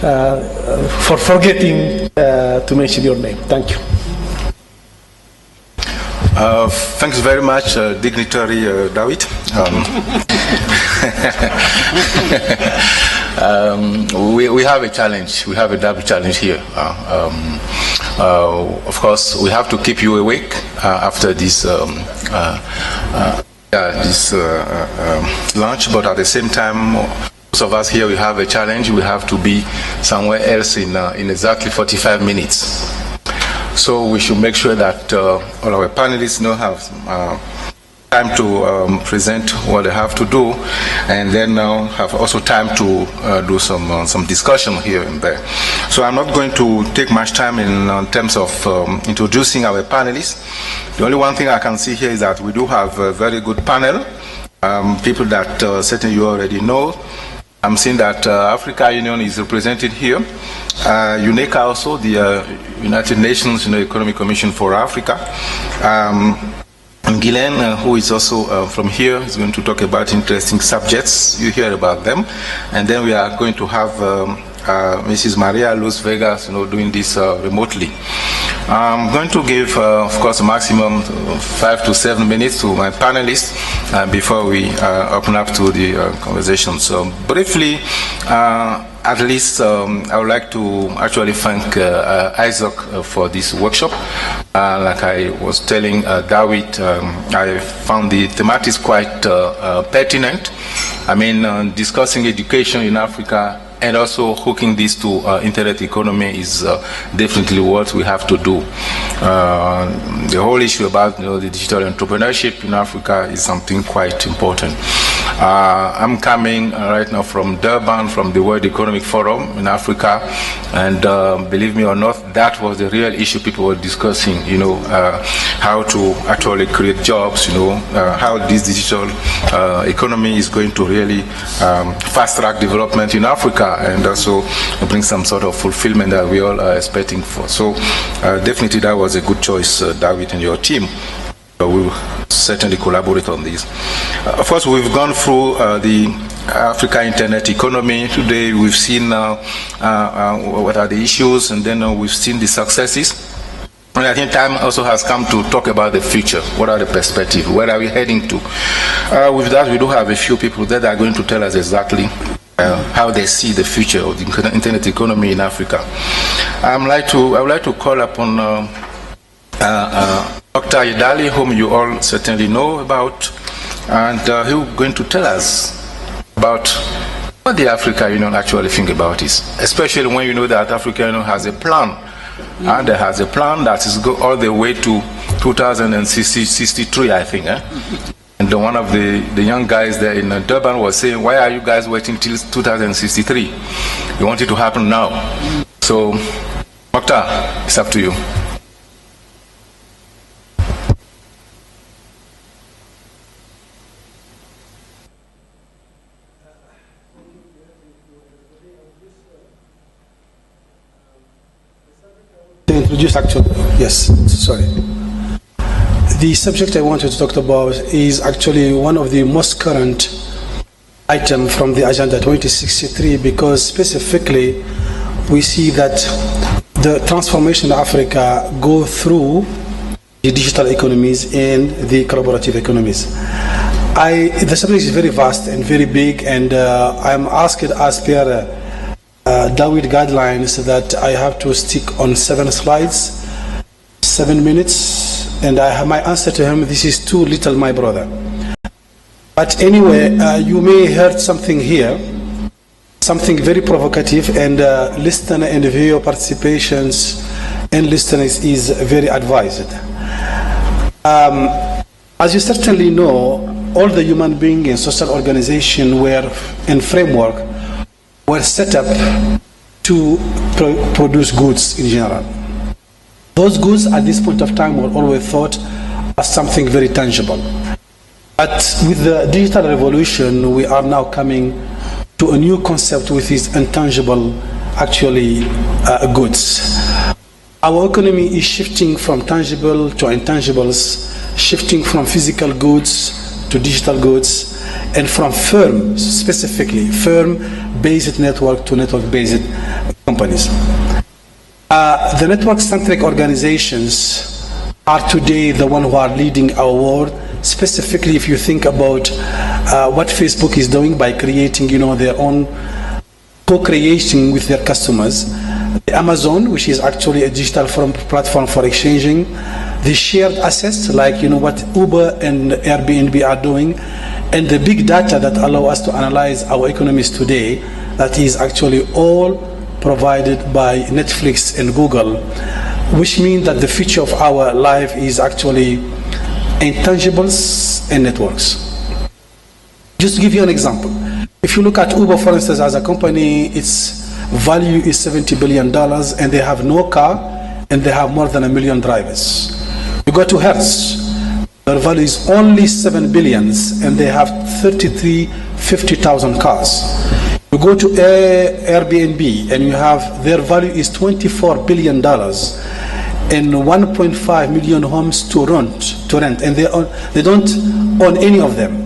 for forgetting to mention your name. Thank you. Thanks very much, Dignitary David. We have a challenge. We have a double challenge here. Of course, we have to keep you awake after this launch, but at the same time, most of us here, we have a challenge. We have to be somewhere else in exactly 45 minutes. So we should make sure that all our panelists have time to present what they have to do, and then have also time to do some discussion here and there. So I'm not going to take much time in terms of introducing our panelists. The only one thing I can see here is that we do have a very good panel, people that certainly you already know. I'm seeing that Africa Union is represented here. UNECA also, the United Nations Economic Commission for Africa. Ghislain, who is also from here, is going to talk about interesting subjects. You hear about them. And then we are going to have Mrs. Maria-Luz Vega doing this remotely. I'm going to give, of course, a maximum 5 to 7 minutes to my panelists before we open up to the conversation. So briefly, at least I would like to actually thank Isaac for this workshop. Like I was telling David, I found the thematics quite pertinent. I mean, discussing education in Africa and also hooking this to internet economy is definitely what we have to do. The whole issue about the digital entrepreneurship in Africa is something quite important. I'm coming right now from Durban, from the World Economic Forum in Africa, and believe me or not, that was the real issue people were discussing, how to actually create jobs, how this digital economy is going to really fast-track development in Africa and also bring some sort of fulfillment that we all are expecting for. So definitely that was a good choice, David and your team. We will certainly collaborate on this. Of course, we've gone through the Africa internet economy. Today we've seen what are the issues, and then we've seen the successes. And I think time also has come to talk about the future. What are the perspectives? Where are we heading to? With that, we do have a few people that are going to tell us exactly how they see the future of the internet economy in Africa. I would like to call upon Moctar Yedaly, whom you all certainly know about, and he's going to tell us about what the Africa Union actually think about this, especially when you know that Africa Union has a plan, and it has a plan that is go all the way to 2063, I think. And one of the young guys there in Durban was saying, why are you guys waiting till 2063? You want it to happen now. So, Moctar, it's up to you. To introduce, actually, yes, sorry. The subject I wanted to talk about is actually one of the most current items from the Agenda 2063, because specifically we see that the transformation of Africa go through the digital economies and the collaborative economies. The subject is very vast and very big, and I'm asked as Pierre David guidelines that I have to stick on 7 slides, 7 minutes, and I have my answer to him, this is too little, my brother. But anyway, you may heard something here, something very provocative, and listener and viewer participations and listeners is very advised. As you certainly know, all the human being and social organization were in framework were set up to produce goods in general. Those goods at this point of time were always thought as something very tangible. But with the digital revolution, we are now coming to a new concept which is intangible, actually, goods. Our economy is shifting from tangible to intangibles, shifting from physical goods to digital goods. and from firm, specifically firm-based network to network-based companies. The network-centric organizations are today the one who are leading our world, specifically if you think about what Facebook is doing by creating, their own co-creation with their customers. The Amazon, which is actually a digital platform for exchanging. The shared assets, like what Uber and Airbnb are doing, and the big data that allow us to analyze our economies today, that is actually all provided by Netflix and Google, which means that the future of our life is actually intangibles and networks. Just to give you an example, if you look at Uber, for instance, as a company, its value is $70 billion, and they have no car, and they have more than 1 million drivers. You go to Hertz, their value is only 7 billion, and they have 50,000 cars. You go to Airbnb, and you have, their value is $24 billion, and 1.5 million homes to rent, and they don't own any of them.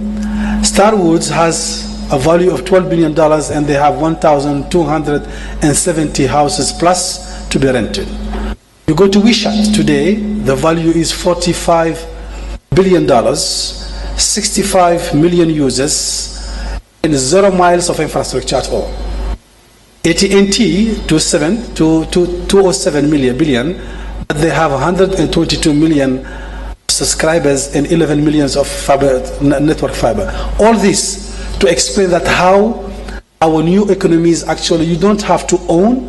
Starwoods has a value of $12 billion, and they have 1,270 houses plus to be rented. You go to WeChat today, the value is $45 billion, 65 million users, and 0 miles of infrastructure at all. AT&T, 207 billion, but they have 122 million subscribers and 11 millions of network fiber. All this to explain that how our new economy is actually, you don't have to own,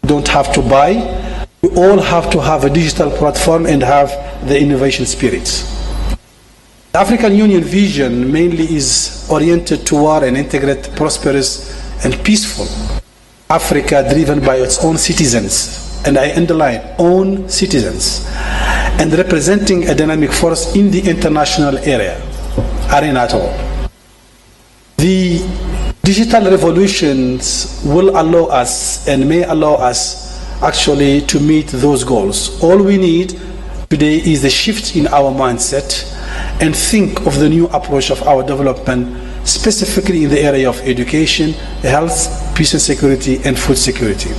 you don't have to buy, you all have to have a digital platform and have the innovation spirit. The African Union vision mainly is oriented toward an integrated, prosperous, and peaceful Africa driven by its own citizens, and I underline, own citizens, and representing a dynamic force in the international arena at all. The digital revolutions will allow us and may allow us actually to meet those goals. All we need today is a shift in our mindset and think of the new approach of our development, specifically in the area of education, health, peace and security, and food security.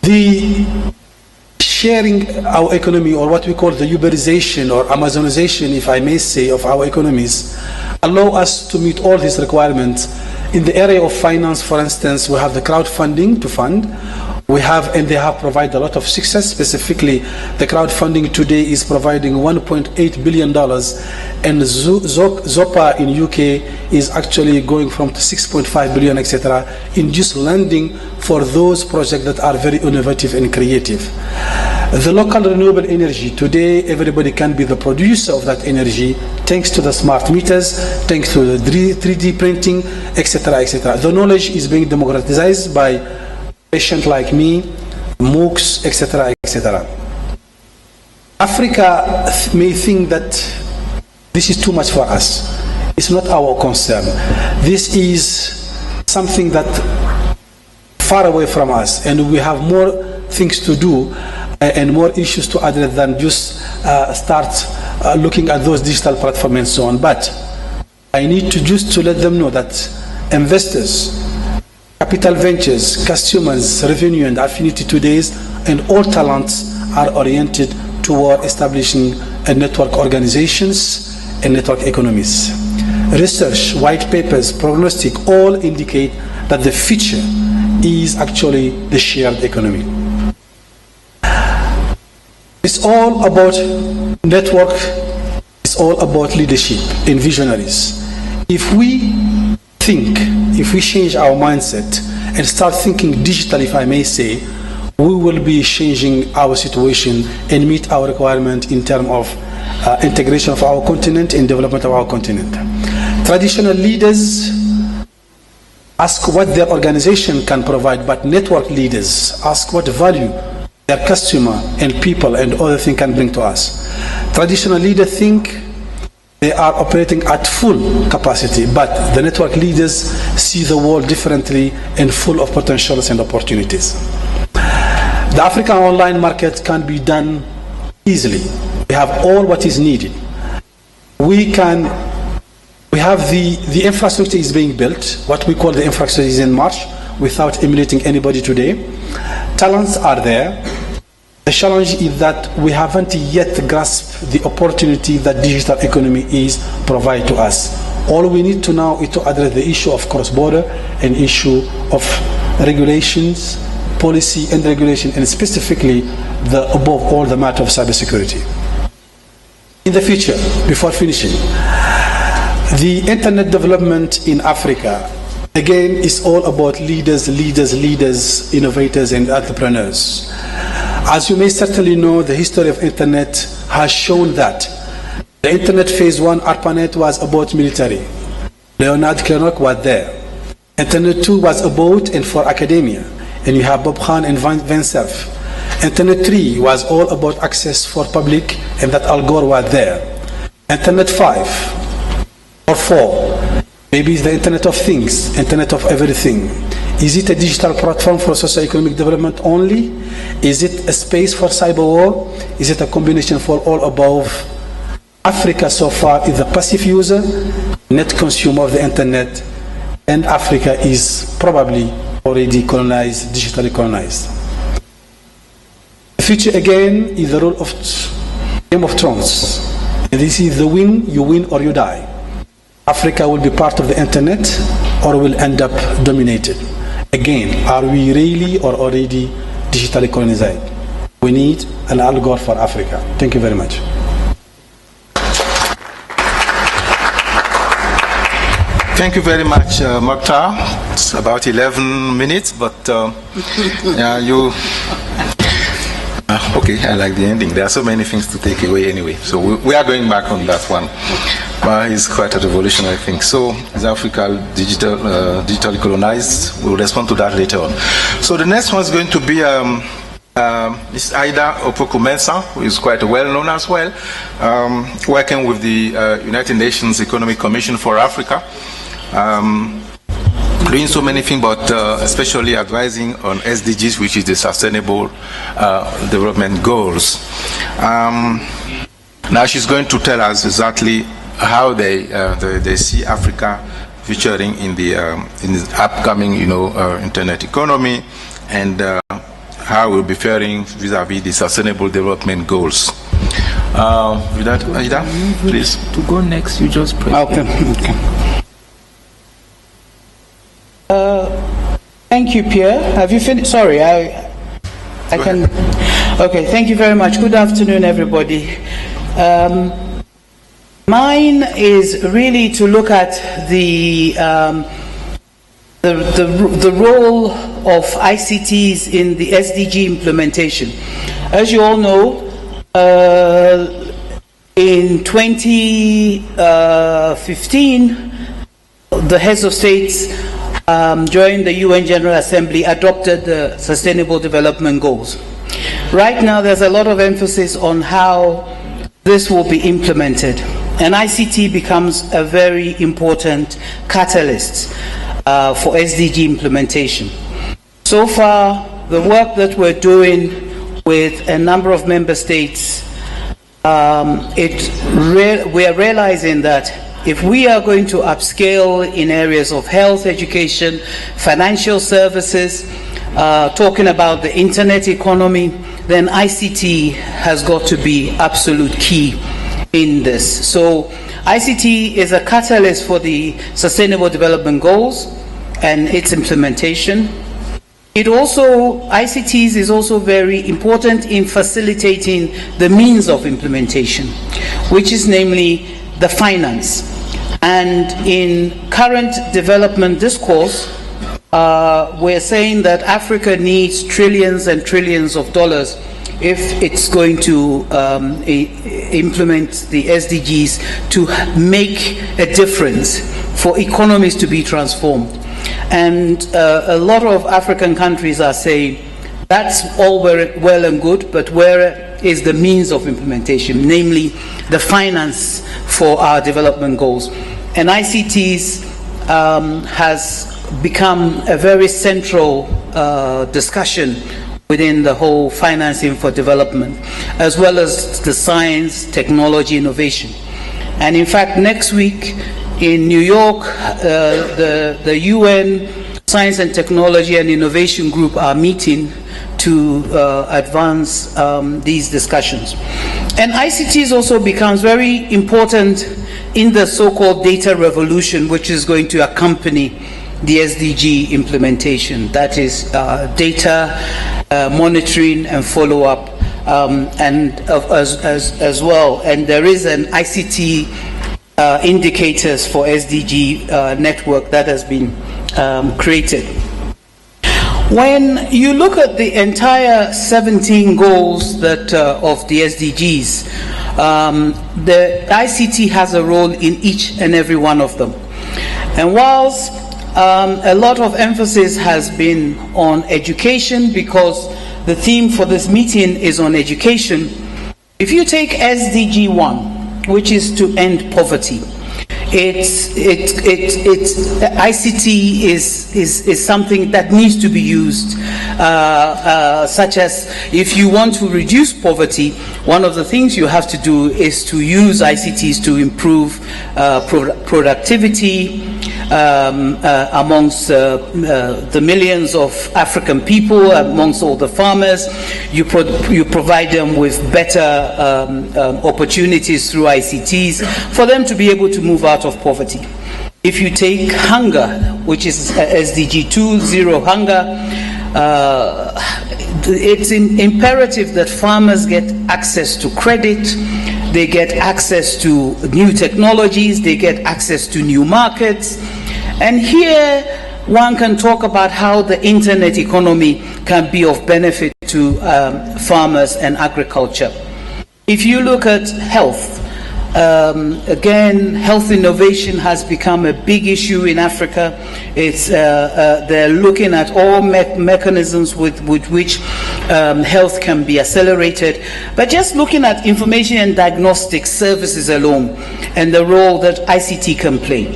The sharing our economy, or what we call the Uberization or Amazonization, if I may say, of our economies, allow us to meet all these requirements. In the area of finance, for instance, we have the crowdfunding to fund. We have, and they have provided a lot of success. Specifically, the crowdfunding today is providing $1.8 billion, and Zopa in UK is actually going from 6.5 billion, etc., in just lending for those projects that are very innovative and creative. The local renewable energy, today everybody can be the producer of that energy thanks to the smart meters, thanks to the 3D printing, etc., etc. The knowledge is being democratized by patients like me, MOOCs, etc., etc. Africa may think that this is too much for us. It's not our concern. This is something that far away from us, and we have more things to do and more issues to address than just start looking at those digital platforms and so on. But I need to just to let them know that investors, capital ventures, customers, revenue and affinity today, and all talents are oriented toward establishing a network organizations and network economies. Research, white papers, prognostic all indicate that the future is actually the shared economy. It's all about network, it's all about leadership and visionaries. If we change our mindset and start thinking digital, if I may say, we will be changing our situation and meet our requirement in terms of integration of our continent and development of our continent. Traditional leaders ask what their organization can provide, but network leaders ask what value their customer and people and other things can bring to us. Traditional leaders think they are operating at full capacity, but the network leaders see the world differently and full of potentials and opportunities. The African online market can be done easily. We have all what is needed. We can We have the infrastructure is being built. What we call the infrastructure is in march without emulating anybody today. Talents are there. The challenge is that we haven't yet grasped the opportunity that digital economy is provide to us. All we need to now is to address the issue of cross-border and issue of regulations, policy and regulation, and specifically above all the matter of cybersecurity. In the future, before finishing, the internet development in Africa, again, is all about leaders, innovators, and entrepreneurs. As you may certainly know, the history of internet has shown that the internet phase 1, ARPANET, was about military. Leonard Clark was there. Internet 2 was about and for academia, and you have Bob Khan and Van Cerf. Internet 3 was all about access for public, and that Al Gore was there. Internet 5 or 4, maybe it's the Internet of Things, Internet of Everything. Is it a digital platform for socio-economic development only? Is it a space for cyber war? Is it a combination for all above? Africa so far is a passive user, net consumer of the internet, and Africa is probably already colonized, digitally colonized. The future again is the role of Game of Thrones. And this is the win, you win or you die. Africa will be part of the internet or will end up dominated. Again, are we really or already digitally colonized? We need an Al Gore for Africa. Thank you very much. Thank you very much, Moctar. It's about 11 minutes, but you... okay, I like the ending. There are so many things to take away anyway. So we are going back on that one. But it's quite a revolution, I think. So is Africa digitally colonized? We'll respond to that later on. So the next one is going to be Ms. Aida Opoku-Mensah, who is quite well known as well, working with the United Nations Economic Commission for Africa. Doing so many things, but especially advising on SDGs, which is the Sustainable Development Goals. Now she's going to tell us exactly how they see Africa featuring in the upcoming, internet economy, and how we'll be faring vis-a-vis the Sustainable Development Goals. With that, Aida, please. To go next, you just press. Okay. Thank you, Pierre. Have you finished? Sorry, I can. Okay, thank you very much. Good afternoon, everybody. Mine is really to look at the role of ICTs in the SDG implementation. As you all know, in 2015, the heads of states during the UN General Assembly adopted the Sustainable Development Goals. Right now, there's a lot of emphasis on how this will be implemented. And ICT becomes a very important catalyst for SDG implementation. So far, the work that we're doing with a number of member states, we are realizing that if we are going to upscale in areas of health, education, financial services, talking about the internet economy, then ICT has got to be absolute key in this. So ICT is a catalyst for the Sustainable Development Goals and its implementation. ICTs is also very important in facilitating the means of implementation, which is namely the finance. And in current development discourse, we're saying that Africa needs trillions and trillions of dollars if it's going to implement the SDGs to make a difference for economies to be transformed. And a lot of African countries are saying that's all well and good, but where is the means of implementation, namely the finance for our development goals? And ICTs has become a very central discussion within the whole financing for development, as well as the science, technology, innovation. And in fact, next week in New York, the UN Science and Technology and Innovation Group are meeting to advance these discussions. And ICTs also becomes very important in the so-called data revolution, which is going to accompany the SDG implementation. That is data monitoring and follow-up, and as well. And there is an ICT indicators for SDG network that has been created. When you look at the entire 17 goals that of the SDGs, the ICT has a role in each and every one of them. And whilst a lot of emphasis has been on education, because the theme for this meeting is on education, if you take SDG 1, which is to end poverty, ICT is something that needs to be used, such as if you want to reduce poverty, one of the things you have to do is to use ICTs to improve productivity amongst the millions of African people, amongst all the farmers. You provide them with better opportunities through ICTs for them to be able to move out of poverty. If you take hunger, which is SDG 2, zero hunger, it's imperative that farmers get access to credit, they get access to new technologies, they get access to new markets. And here one can talk about how the internet economy can be of benefit to farmers and agriculture. If you look at health, again, health innovation has become a big issue in Africa. It's, they're looking at all mechanisms with which health can be accelerated. But just looking at information and diagnostic services alone and the role that ICT can play.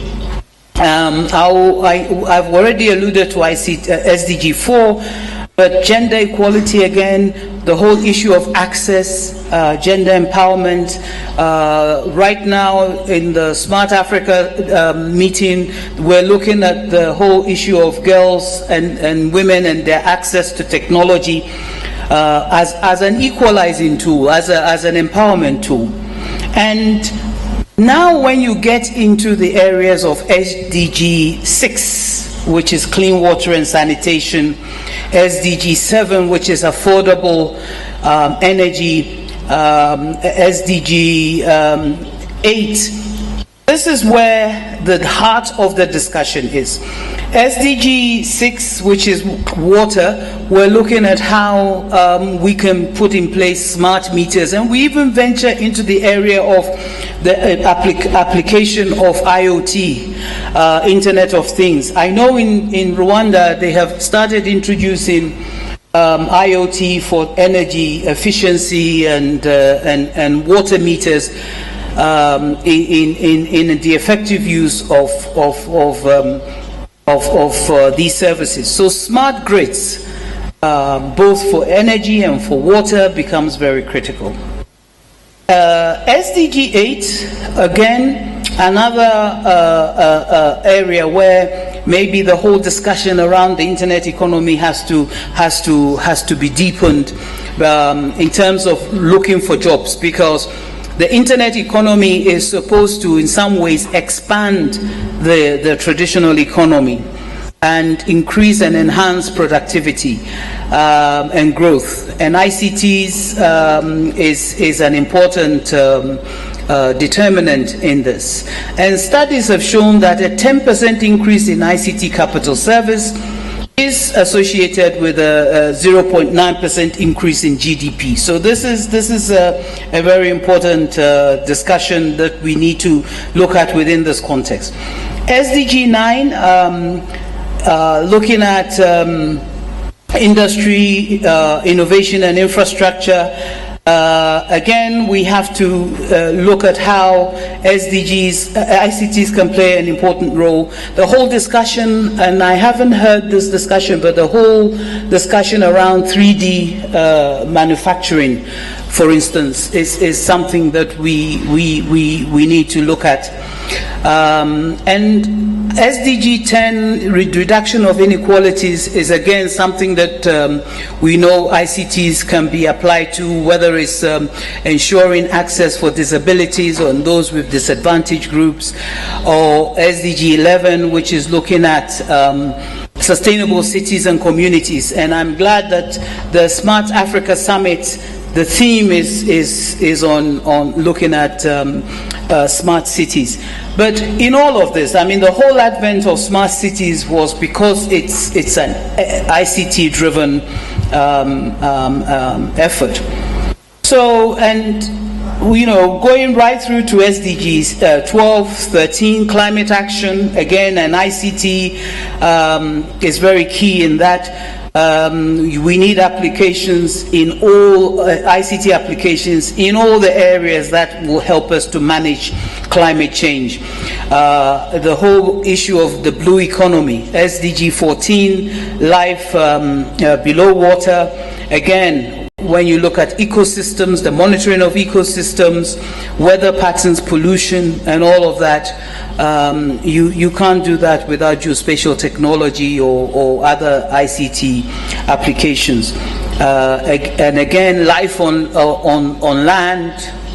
I've already alluded to SDG 4, but gender equality again, the whole issue of access, gender empowerment. Right now in the Smart Africa meeting, we're looking at the whole issue of girls and women and their access to technology as an equalizing tool, as an empowerment tool. And now when you get into the areas of SDG 6, which is clean water and sanitation, SDG 7, which is affordable energy, SDG 8, this is where the heart of the discussion is. SDG 6, which is water, we're looking at how we can put in place smart meters, and we even venture into the area of the application of IoT, Internet of Things. I know in Rwanda they have started introducing IoT for energy efficiency and water meters in the effective use of these services. So smart grids, both for energy and for water, becomes very critical. SDG 8, again, another area where maybe the whole discussion around the internet economy has to be deepened in terms of looking for jobs, because the internet economy is supposed to, in some ways, expand the traditional economy and increase and enhance productivity and growth. And ICTs is an important determinant in this. And studies have shown that a 10% increase in ICT capital service is associated with a 0.9% increase in GDP. So this is a very important discussion that we need to look at within this context. SDG 9, looking at industry, innovation and infrastructure. Again, we have to look at how SDGs, ICTs can play an important role. The whole discussion, and I haven't heard this discussion, but the whole discussion around 3D manufacturing for instance, is something that we need to look at. And SDG 10, reduction of inequalities, is again something that we know ICTs can be applied to, whether it's ensuring access for disabilities or those with disadvantaged groups, or SDG 11, which is looking at sustainable cities and communities. And I'm glad that the Smart Africa Summit, the theme is on looking at smart cities. But in all of this, I mean, the whole advent of smart cities was because it's an ICT-driven effort. So, and you know, going right through to SDGs 12, 13, climate action, again, and ICT is very key in that. We need applications in all, ICT applications in all the areas that will help us to manage climate change. The whole issue of the blue economy, SDG 14, life below water, again, when you look at ecosystems, the monitoring of ecosystems, weather patterns, pollution, and all of that, you can't do that without geospatial technology or other ICT applications. And again, life on land,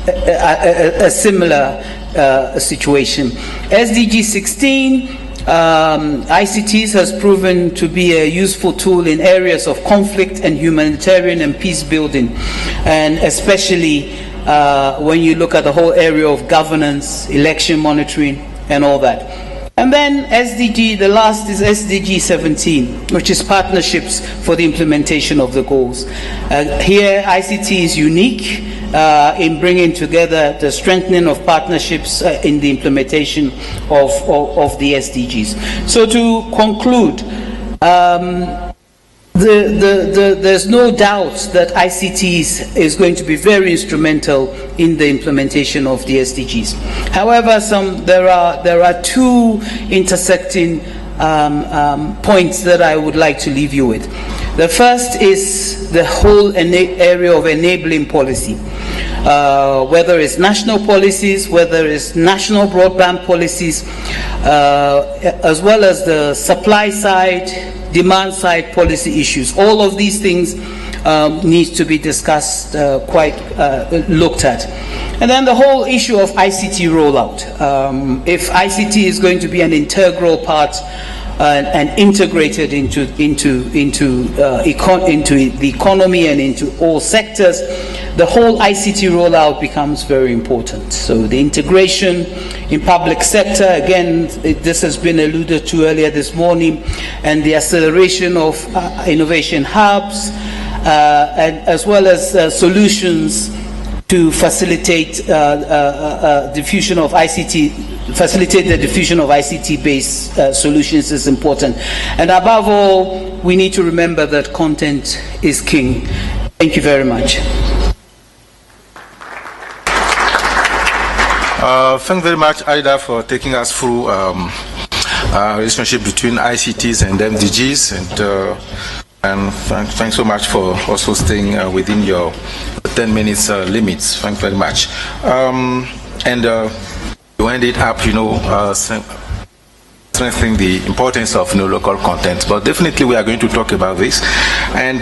a similar situation. SDG 16, ICTs has proven to be a useful tool in areas of conflict and humanitarian and peace building, and especially when you look at the whole area of governance, election monitoring, and all that. And then SDG, the last is SDG 17, which is partnerships for the implementation of the goals. Here, ICT is unique in bringing together the strengthening of partnerships in the implementation of the SDGs. So to conclude, there's no doubt that ICTs is going to be very instrumental in the implementation of the SDGs. However, there are two intersecting points that I would like to leave you with. The first is the whole area of enabling policy. Whether it's national policies, whether it's national broadband policies, as well as the supply side, demand side policy issues. All of these things need to be discussed, looked at. And then the whole issue of ICT rollout. If ICT is going to be an integral part and integrated into the economy and into all sectors, the whole ICT rollout becomes very important. So the integration in public sector, again, this has been alluded to earlier this morning, and the acceleration of innovation hubs, and as well as solutions to facilitate diffusion of ICT, facilitate the diffusion of ICT-based solutions is important. And above all, we need to remember that content is king. Thank you very much. Thank you very much, Aida, for taking us through relationship between ICTs and MDGs, and thanks so much for also staying within your 10 minutes limits. Thank you very much. You ended up, strengthening the importance of local content. But definitely we are going to talk about this. And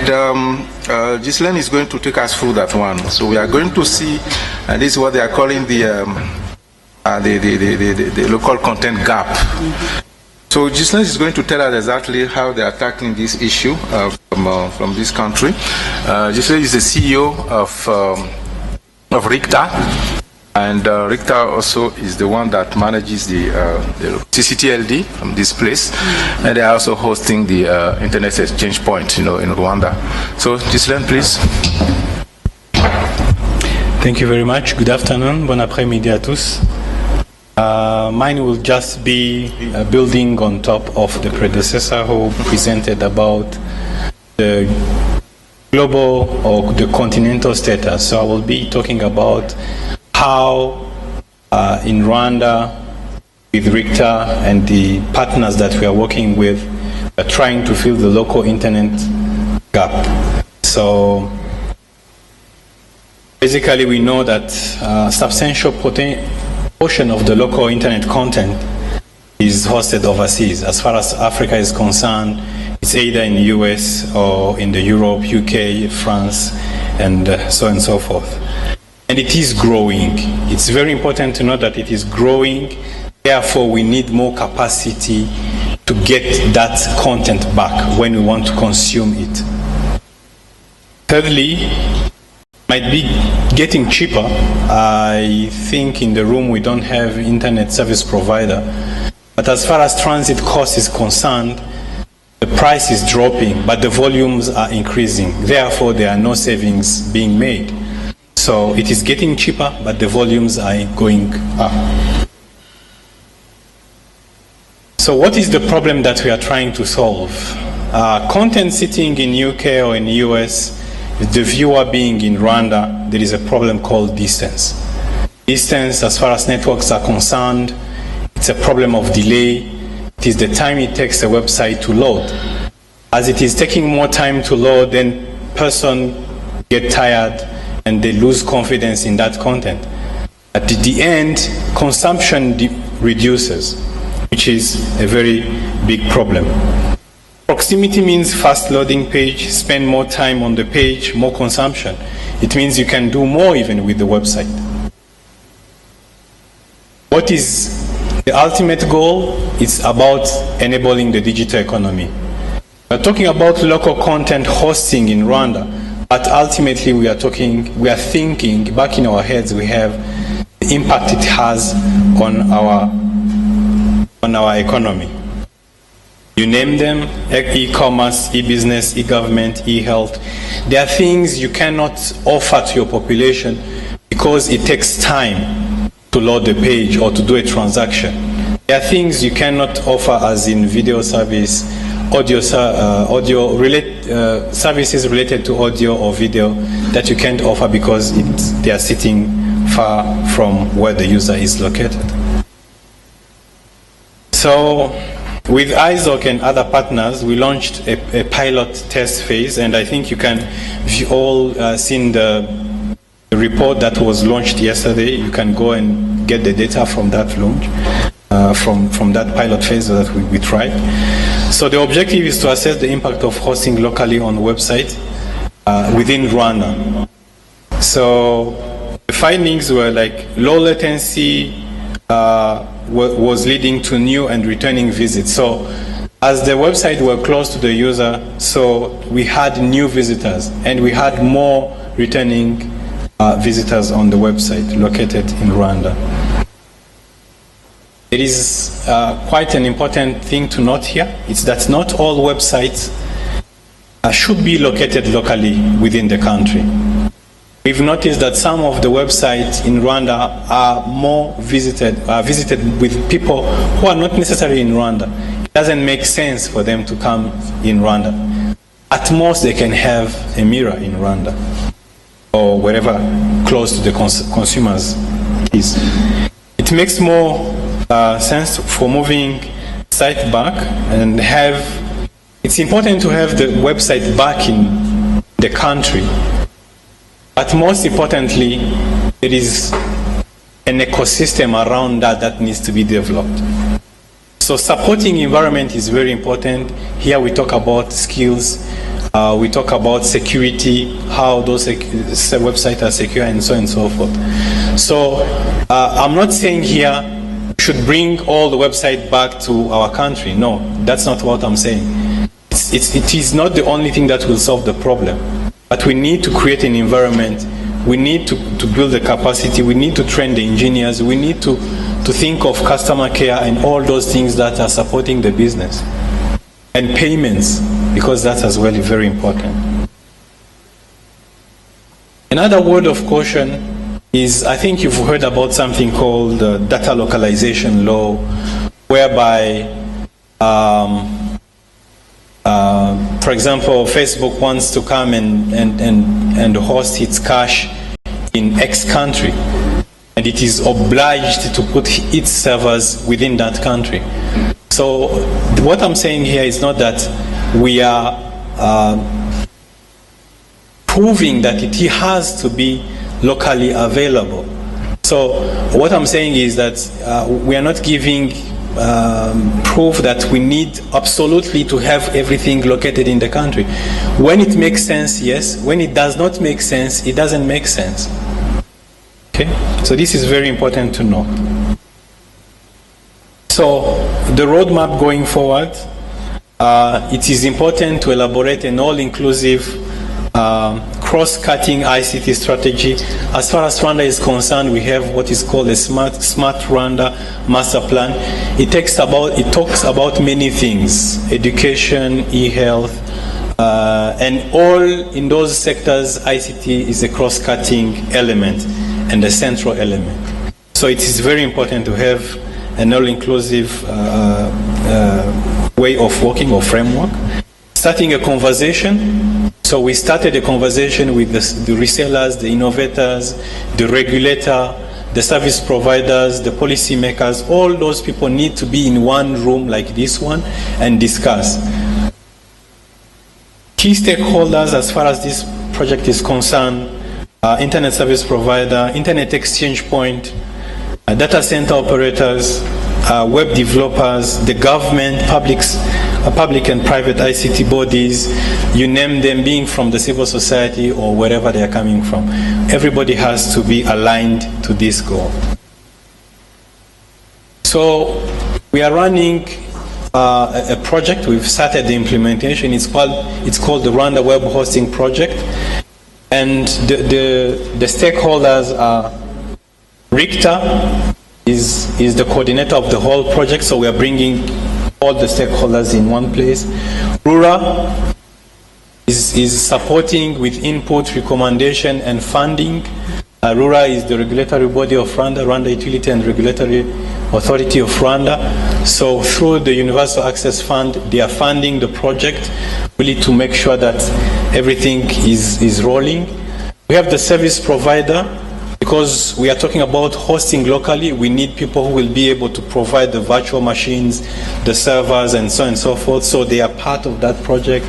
Ghislain is going to take us through that one. So we are going to see, and this is what they are calling the local content gap. So Ghislain is going to tell us exactly how they are tackling this issue from this country. Ghislain is the CEO of RICTA, and RICTA also is the one that manages the CCTLD from this place, and they are also hosting the Internet Exchange Point, in Rwanda. So Ghislain, please. Thank you very much. Good afternoon. Bon après-midi à tous. Mine will just be building on top of the predecessor who presented about the global or the continental status. So I will be talking about how in Rwanda, with RICTA and the partners that we are working with, are trying to fill the local internet gap. So Basically, we know that a substantial portion of the local internet content is hosted overseas. As far as Africa is concerned, it's either in the US or in the Europe, UK, France, and so on and so forth. And it is growing. It's very important to know that it is growing. Therefore, we need more capacity to get that content back when we want to consume it. Thirdly, might be getting cheaper. I think in the room we don't have internet service provider. But as far as transit cost is concerned, the price is dropping, but the volumes are increasing. Therefore, there are no savings being made. So it is getting cheaper, but the volumes are going up. So what is the problem that we are trying to solve? Content sitting in UK or in US, the viewer being in Rwanda, there is a problem called distance. Distance, as far as networks are concerned, it's a problem of delay. It is the time it takes a website to load. As it is taking more time to load, then person get tired and they lose confidence in that content. At the end, consumption reduces, which is a very big problem. Proximity means fast loading page, spend more time on the page, more consumption. It means you can do more even with the website. What is the ultimate goal? It's about enabling the digital economy. We're talking about local content hosting in Rwanda, but ultimately we are thinking, back in our heads, we have the impact it has on our economy. You name them: e-commerce, e-business, e-government, e-health. There are things you cannot offer to your population because it takes time to load the page or to do a transaction. There are things you cannot offer, as in video service, services related to audio or video that you can't offer because they are sitting far from where the user is located. So, with ISOC and other partners, we launched a pilot test phase, and I think you can, if you all seen the report that was launched yesterday, you can go and get the data from that launch, from that pilot phase that we tried. So the objective is to assess the impact of hosting locally on the website within Rwanda. So the findings were like low latency, was leading to new and returning visits. So as the website were close to the user, so we had new visitors and we had more returning visitors on the website located in Rwanda. It is quite an important thing to note here. It's that not all websites should be located locally within the country. We've noticed that some of the websites in Rwanda are visited with people who are not necessarily in Rwanda. It doesn't make sense for them to come in Rwanda. At most, they can have a mirror in Rwanda or wherever close to the consumers is. It makes more sense for moving site back and it's important to have the website back in the country. But most importantly, there is an ecosystem around that needs to be developed. So supporting environment is very important. Here we talk about skills, we talk about security, how those websites are secure, and so on and so forth. So I'm not saying here we should bring all the websites back to our country. No, that's not what I'm saying. It is not the only thing that will solve the problem. But we need to create an environment, we need to build the capacity, we need to train the engineers, we need to think of customer care and all those things that are supporting the business. And payments, because that's as well very important. Another word of caution is, I think you've heard about something called data localization law, whereby for example, Facebook wants to come and host its cache in X country, and it is obliged to put its servers within that country. So what I'm saying here is not that we are proving that it has to be locally available. So what I'm saying is that we are not giving proof that we need absolutely to have everything located in the country. When it makes sense, yes. When it does not make sense, it doesn't make sense. Okay? So this is very important to know. So the roadmap going forward, it is important to elaborate an all-inclusive cross-cutting ICT strategy. As far as Rwanda is concerned, we have what is called a Smart Rwanda Master Plan. It talks about many things: education, e-health, and all in those sectors, ICT is a cross-cutting element and a central element. So it is very important to have an all-inclusive way of working or framework. Starting a conversation. So we started a conversation with the resellers, the innovators, the regulator, the service providers, the policy makers. All those people need to be in one room like this one and discuss. Key stakeholders as far as this project is concerned, internet service provider, internet exchange point, data center operators, web developers, the government, public and private ICT bodies, you name them, being from the civil society or wherever they are coming from. Everybody has to be aligned to this goal. So we are running a project. We've started the implementation. It's called the Rwanda Web Hosting Project. And the stakeholders are RICTA, is the coordinator of the whole project, so we are bringing all the stakeholders in one place. RURA is supporting with input, recommendation, and funding. RURA is the regulatory body of Rwanda, Rwanda Utility and Regulatory Authority of Rwanda. So through the Universal Access Fund, they are funding the project really to make sure that everything is rolling. We have the service provider. Because we are talking about hosting locally, we need people who will be able to provide the virtual machines, the servers, and so on and so forth. So they are part of that project.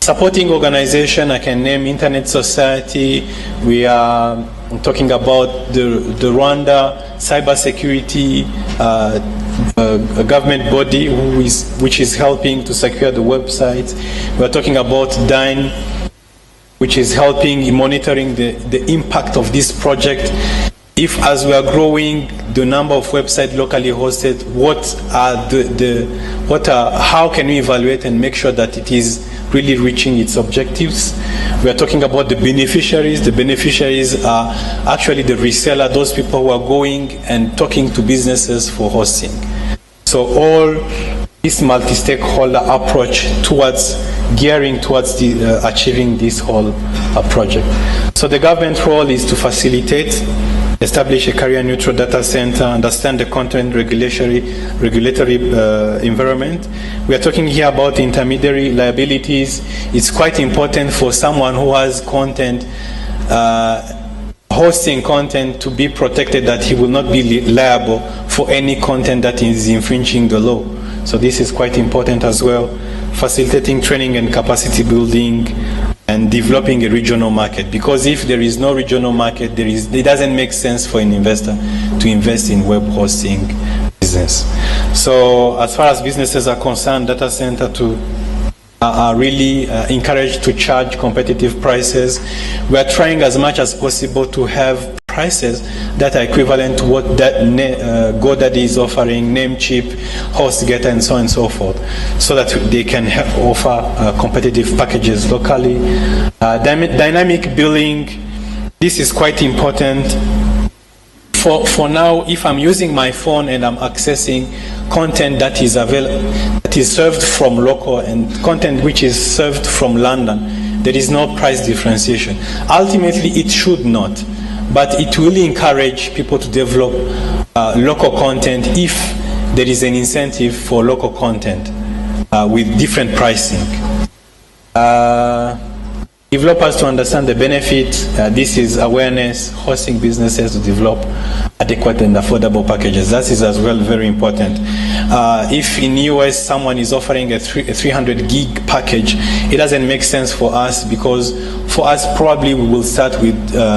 Supporting organization, I can name Internet Society. We are talking about the Rwanda Cybersecurity government body which is helping to secure the websites. We are talking about DINE, which is helping in monitoring the impact of this project. If, as we are growing the number of websites locally hosted, how can we evaluate and make sure that it is really reaching its objectives? We are talking about the beneficiaries. The beneficiaries are actually the reseller, those people who are going and talking to businesses for hosting. So all this multi-stakeholder approach towards gearing towards achieving this whole project. So the government role is to facilitate, establish a career-neutral data center, understand the content regulatory environment. We are talking here about intermediary liabilities. It's quite important for someone who has content, hosting content, to be protected, that he will not be liable for any content that is infringing the law. So this is quite important as well. Facilitating training and capacity building and developing a regional market. Because if there is no regional market, it doesn't make sense for an investor to invest in web hosting business. So as far as businesses are concerned, data center are really encouraged to charge competitive prices. We are trying as much as possible to have prices that are equivalent to what GoDaddy is offering, Namecheap, HostGator, and so on and so forth, so that they can offer competitive packages locally. Dynamic billing, this is quite important. For now, if I'm using my phone and I'm accessing content that is served from local and content which is served from London, there is no price differentiation. Ultimately, it should not. But it will encourage people to develop local content if there is an incentive for local content with different pricing. developers to understand the benefit. This is awareness, hosting businesses to develop adequate and affordable packages. That is as well very important. If in US someone is offering a 300 gig package, it doesn't make sense for us, because for us probably we will start with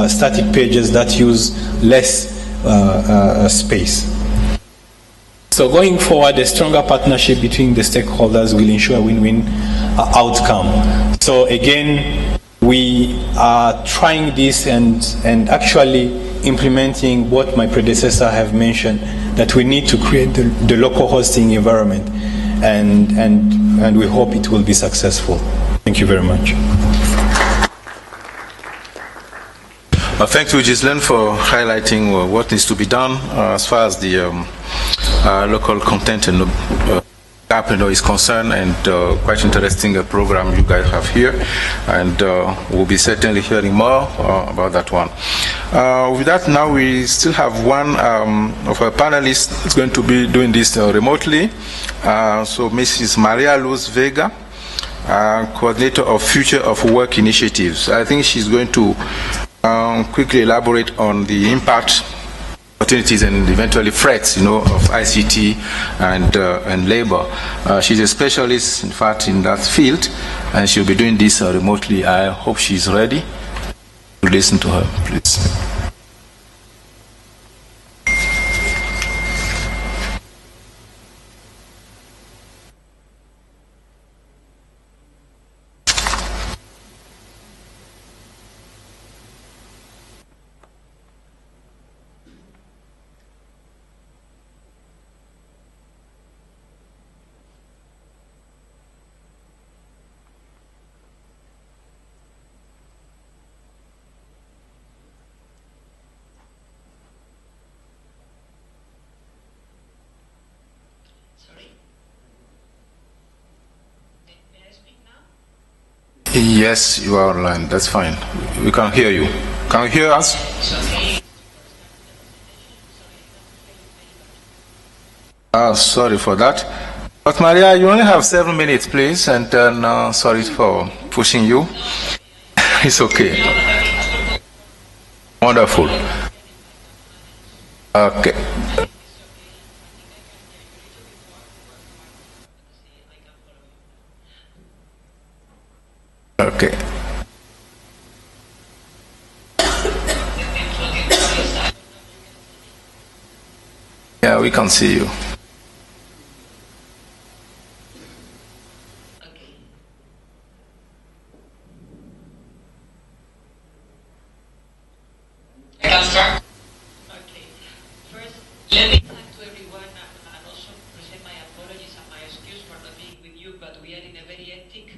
static pages that use less space. So going forward, a stronger partnership between the stakeholders will ensure a win-win outcome. So again, we are trying this and actually implementing what my predecessor have mentioned, that we need to create the local hosting environment, and we hope it will be successful. Thank you very much. Thank you, Ghislain, for highlighting what needs to be done as far as the local content and gap is concerned, and quite interesting program you guys have here, and we'll be certainly hearing more about that one. With that, now we still have one of our panelists is going to be doing this remotely. So Mrs. Maria-Luz Vega, coordinator of Future of Work initiatives. I think she's going to quickly elaborate on the impact, opportunities, and eventually threats, of ICT and labor. She's a specialist, in fact, in that field, and she'll be doing this remotely. I hope she's ready. Listen to her, please. Yes, you are online. That's fine. We can hear you. Can you hear us? Sorry for that. But Maria, you only have 7 minutes, please, and then sorry for pushing you. It's okay. Wonderful. Okay. Okay. Yeah, we can see you. I can start? Okay. First, let me thank to everyone and also present my apologies and my excuse for not being with you, but we are in a very hectic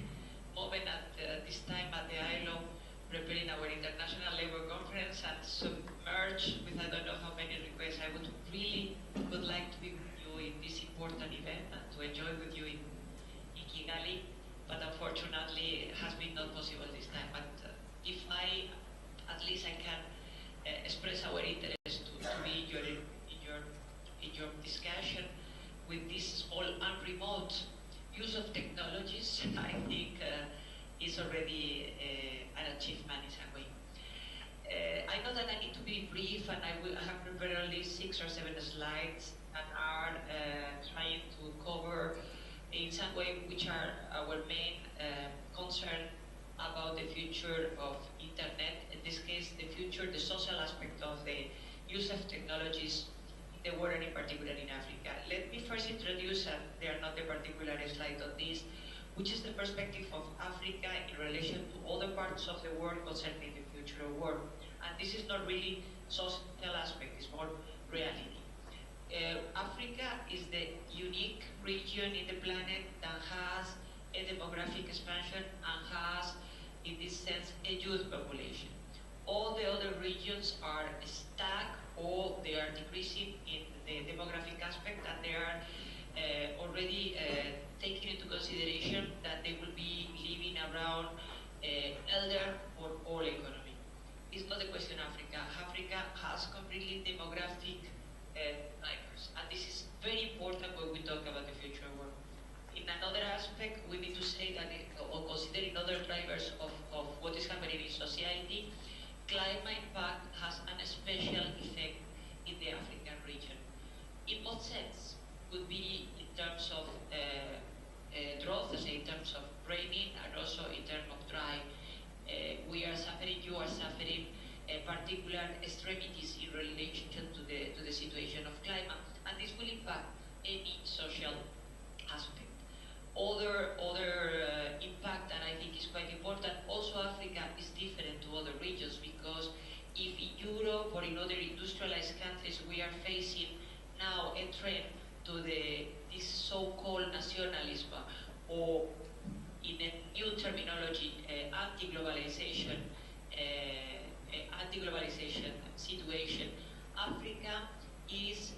moment at this time at the ILO, preparing our International Labour Conference, and submerged with I don't know how many requests. I would like to be with you in this important event and to enjoy with you in Kigali, but unfortunately it has been not possible this time. But if at least I can express our interest to be in your discussion with this small and remote use of technologies, I think is already an achievement in some way. I know that I need to be brief, and I have prepared only 6 or 7 slides that are trying to cover in some way which are our main concern about the future of internet. In this case, the social aspect of the use of technologies in the world, and in particular in Africa. Let me first introduce, and they are not the particular slide on this, which is the perspective of Africa in relation to other parts of the world concerning the future of work. And this is not really social aspect, it's more reality. Africa is the unique region in the planet that has a demographic expansion and has, in this sense, a youth population. All the other regions are stuck or they are decreasing in the demographic aspect, and they are already taking into consideration that they will be living around elder or old economy. It's not a question of Africa. Africa has completely demographic drivers, and this is very important when we talk about the future of work. In another aspect, we need to say that, or considering other drivers of what is climate impact has a special effect in the African region. In both sense, could be in terms of drought, in terms of raining, and also in terms of dry. We are suffering, you are suffering particular extremities in relation to the situation of climate, and this will impact any social aspect. Other impact that I think is quite important, also Africa is different to other regions, because if in Europe or in other industrialized countries we are facing now a trend to this so-called nationalism, or in a new terminology, anti-globalization situation, Africa is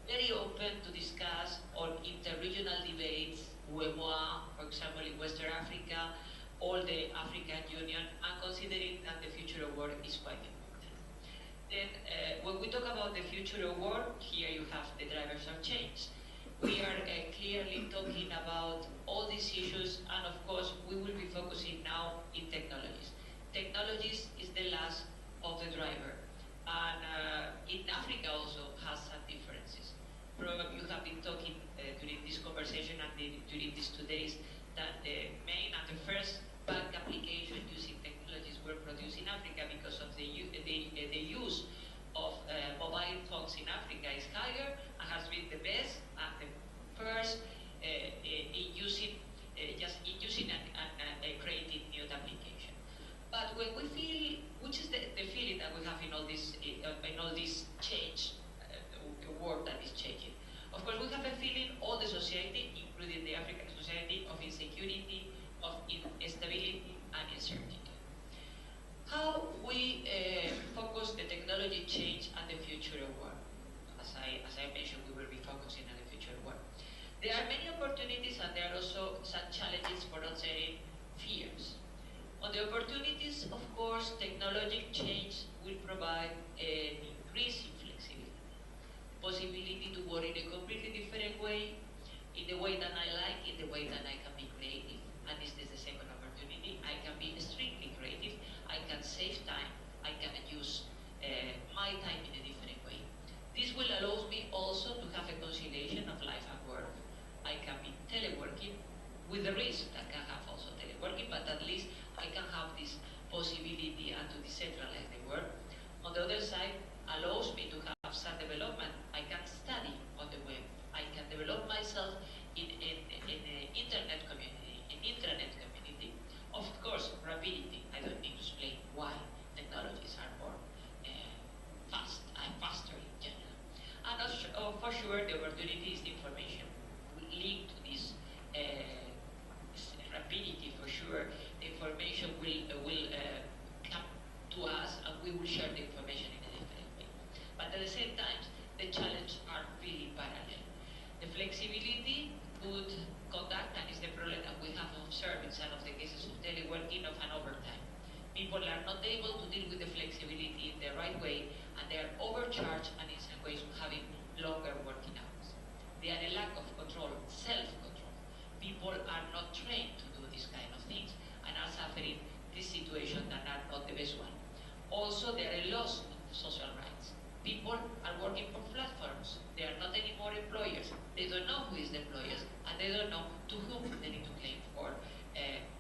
very open to discuss on inter-regional debates, UEMOA, for example, in Western Africa, or the African Union, and considering that the future of work is quite important. Then, when we talk about the future of work, here you have the drivers of change. We are clearly talking about all these issues, and of course, we will be focusing now in technologies. Technologies is the last of the driver, and in Africa also has some differences. Probably you have been talking during this conversation and during these 2 days that the main and the first bank application using technologies were produced in Africa, because of the use of mobile phones in Africa is higher and has been the best and the first in using and creating new application. But when we feel, which is the feeling that we have in all this change, world that is changing. Of course, we have a feeling, all the society, including the African society, of insecurity, of instability and uncertainty. How we focus the technology change and the future of work? As I mentioned, we will be focusing on the future of work. There are many opportunities, and there are also some challenges, for not saying fears. On the opportunities, of course, technology change will provide an increase in flexibility, possibility to work in a completely different way, in the way that I like, in the way that I can be creative. And this is the second opportunity. I can be extremely creative. I can save time. I can use my time in a different way. This will allow me also to have a conciliation of life and work. I can be teleworking, with the risk that I can have also teleworking, but at least I can have this possibility and to decentralize the work. On the other side, allows me to have some development. I can study on the web. I can develop myself in internet community. Of course, rapidity. I don't need to explain why technologies are more faster in general. And for sure, the opportunity is the information. We link to this rapidity. For sure, the information will come to us, and we will share the information in a different way. But at the same time, the challenges are really parallel. The flexibility could conduct, and is the problem that we have observed in some of the cases of teleworking, of an overtime. People are not able to deal with the flexibility in the right way, and they are overcharged, and in some ways having longer working hours. They are a lack of control, self-control. People are not trained to do these kind of things, and are suffering this situation that are not the best one. Also, there are a loss of social rights. People are working for platforms. They are not anymore employers. They don't know who is the employers, and they don't know to whom they need to claim for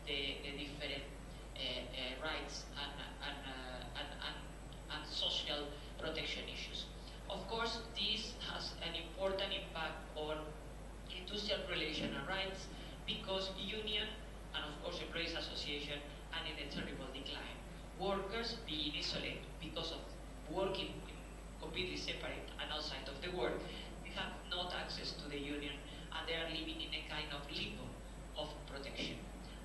the different rights and social protection issues. Of course, this has an important impact on industrial relation and rights, because union and of course employees association are in a terrible decline. Workers being isolated because of working completely separate and outside of the work, they have not access to the union, and they are living in a kind of limbo of protection.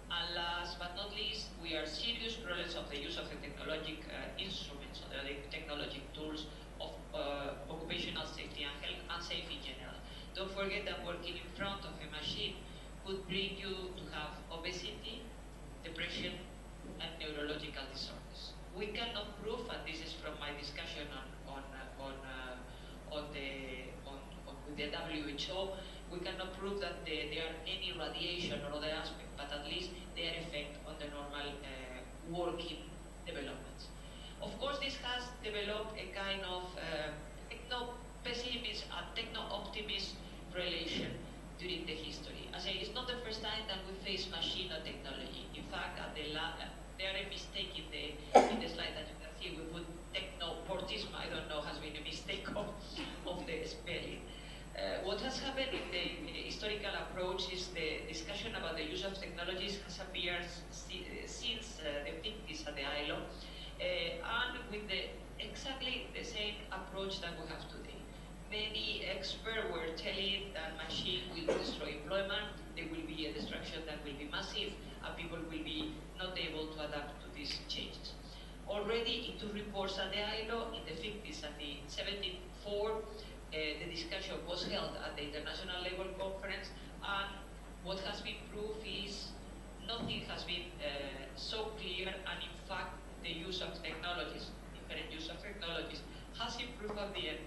And last but not least, we are serious problems of the use of the technologic instruments, or the technologic tools of occupational safety and health and safety in general. Don't forget that working in front of a machine could bring you to have obesity, depression, and neurological disorders. We cannot prove, and this is from my discussion with the WHO, we cannot prove that there are any radiation or other aspect, but at least their effect on the normal working developments. Of developed a kind of techno-pessimist and techno-optimist relation during the history. I say it's not the first time that we face machine or technology. In fact, there are a mistake in the slide that you can see. We put techno-portism. I don't know, has been a mistake of the spelling. What has happened in the historical approach is the discussion about the use of technologies has appeared since the 50s at the ILO, and with exactly the same approach that we have today. Many experts were telling that machine will destroy employment, there will be a destruction that will be massive, and people will be not able to adapt to these changes. Already in two reports at the ILO in the 50s and the 74, the discussion was held at the International Labour Conference, and what has been proved is nothing has been so clear, and in fact the use of technologies, different use of technologies, has improved at the end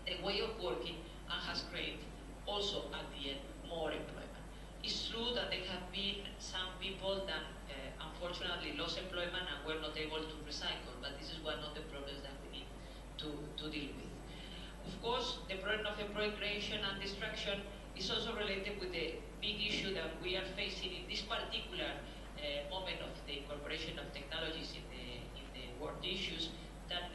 the way of working and has created also at the end more employment. It's true that there have been some people that unfortunately lost employment and were not able to recycle, but this is one of the problems that we need to deal with. Of course, the problem of employment creation and destruction is also related with the big issue that we are facing in this particular moment of the incorporation of technologies in the world issues. That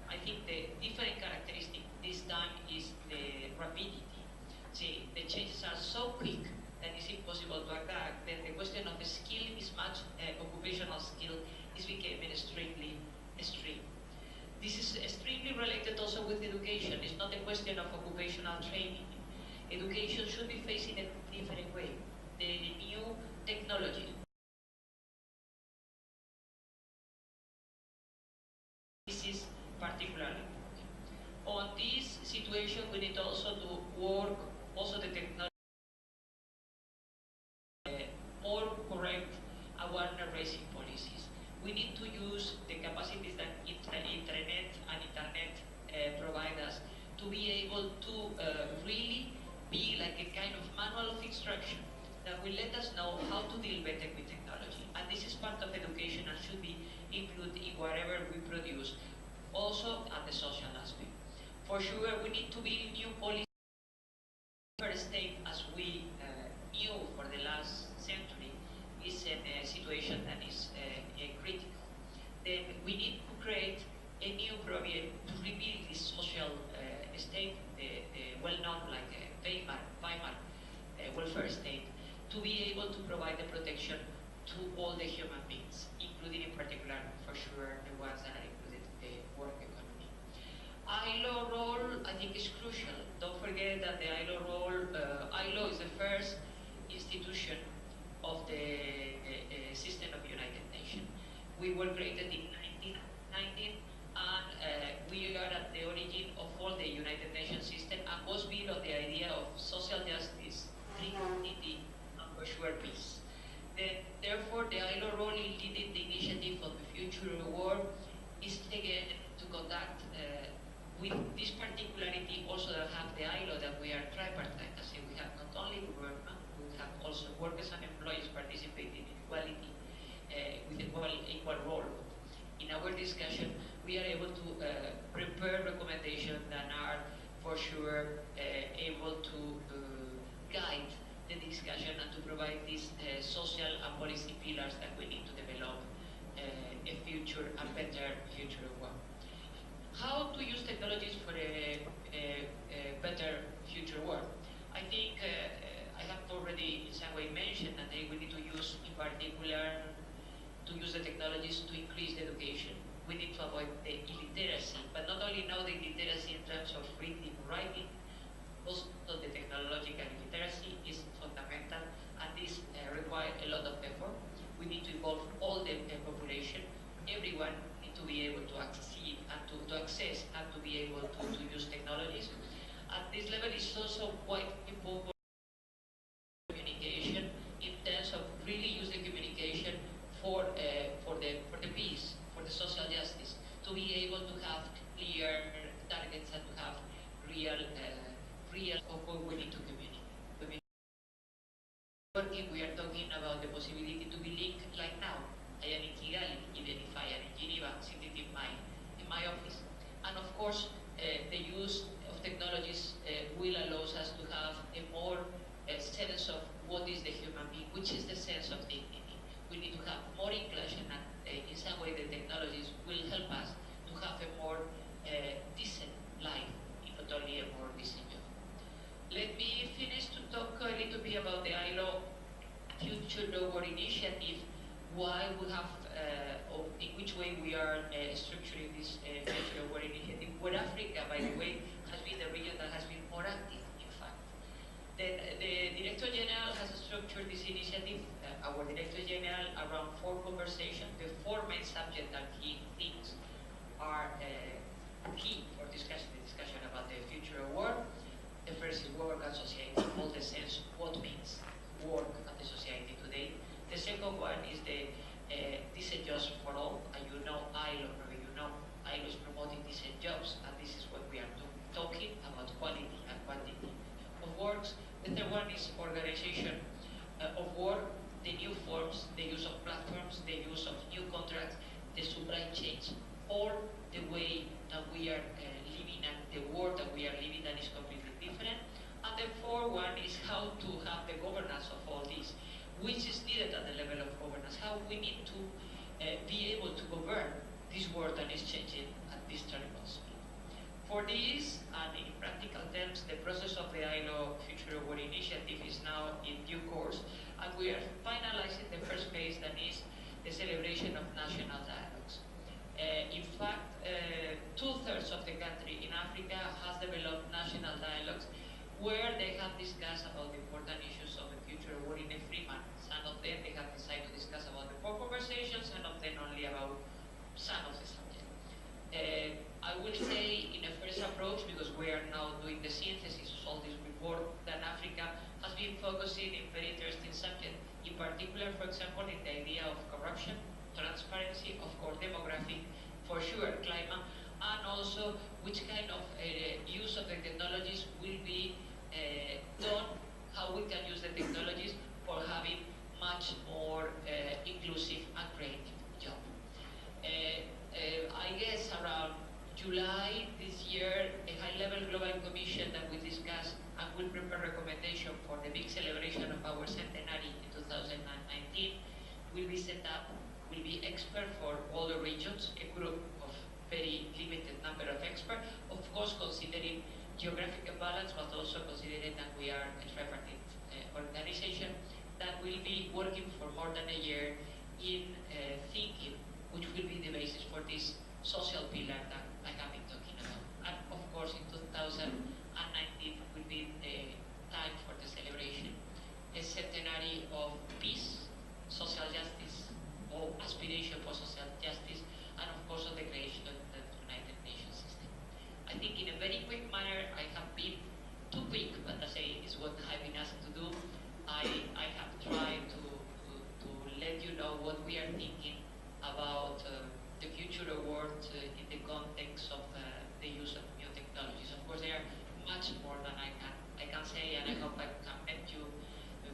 I think the different characteristic this time is the rapidity. See, the changes are so quick that it's impossible to adapt. Then the question of the skill mismatch, occupational skill, is becoming extremely extreme. This is extremely related also with education. It's not a question of occupational training. Education should be faced in a different way. The new technology. This is particularly important. On this situation, we need also to work also the technology more correct awareness raising policies. We need to use the capacities that internet provide us to be able to really be like a kind of manual of instruction that will let us know how to deal better with technology. And this is part of education and should be included in whatever we produce, also at the social aspect. For sure, we need to build new policies. First state, as we knew for the last century, is in a situation that is critical. Then we need to create a new program to rebuild this social state, the well-known like Weimar welfare state, to be able to provide the protection to all the human beings, including in particular, for sure, the ones that are included in the work economy. ILO role, I think, is crucial. Don't forget that the ILO role, ILO is the first institution of the system of United Nations. We were created in 1919, and we are at the origin of all the United Nations system, and was built on the idea of social justice, dignity, and for sure peace. Therefore, the ILO role in leading the initiative of the future world is again to conduct with this particularity also that have the ILO that we are tripartite. I say we have not only government, we have also workers and employees participating in equality with equal role. In our discussion, we are able to prepare recommendations that are for sure able to guide the discussion and to provide these social and policy pillars that we need to develop a future and better future world. How to use technologies for a better future world? I think I have already in some way mentioned that we need to use, in particular, to use the technologies to increase the education. We need to avoid the illiteracy, but not only know the illiteracy in terms of reading, writing, also the technological literacy is fundamental, and this requires a lot of effort. We need to involve all the population. Everyone needs to be able to access and to access and to be able to use technologies. At this level, it's also quite important communication in terms of really using communication for the peace, for the social justice, to be able to have clear targets and to have real of what we need to communicate. Working, we are talking about the possibility to be linked like now. I am in Kigali, even if I am in Geneva, sitting in my office. why we have, or in which way we are structuring this future award initiative, where Africa, by the way, has been the region that has been more active, in fact. Then the Director General has structured this initiative, our Director General, around 4 conversations. The 4 main subjects that he thinks are key for discussion about the future award. The first is work and society, all the sense what means work and the society today. The second one is the decent jobs for all, and you know ILO is promoting decent jobs, and this is what we are talking about, quality and quantity of works. The third one is organization of work, the new forms, the use of platforms, the use of new contracts, the supply chains, or the way that we are living and the world that we are living that is completely different. And the fourth one is how to have the governance of all this, which is needed at the level of governance, how we need to be able to govern this world that is changing at this terrible speed. For this, and in practical terms, the process of the ILO Future Award Initiative is now in due course, and we are finalizing the first phase, that is the celebration of national dialogues. In fact, 2/3 of the country in Africa has developed national dialogues where they have discussed about the important issues of the future award in a free manner. Some of them they have decided to discuss about the 4 conversations, some of them only about some of the subject. I will say in a first approach, because we are now doing the synthesis of all this report, that Africa has been focusing in very interesting subjects, in particular, for example, in the idea of corruption, transparency, of course, demographic, for sure, climate, and also which kind of use of the technologies will be done, how we can use the technologies for having much more inclusive and creative job. I guess around July this year, a high-level global commission that we discussed and will prepare recommendation for the big celebration of our centenary in 2019 will be set up, will be expert for all the regions, a group of very limited number of experts, of course considering geographical balance, but also considering that we are a tripartite organization that will be working for more than a year in thinking which will be the basis for this social pillar that I have been talking about. And of course in 2019 will be the time for the celebration, a centenary of peace, social justice, or aspiration for social justice, and of course of the creation of the United Nations system. I think in a very quick manner, I have been too quick, but I say is what I've been asked to do. I have tried to let you know what we are thinking about the future award in the context of the use of new technologies. Of course, there are much more than I can say, and I hope I can meet you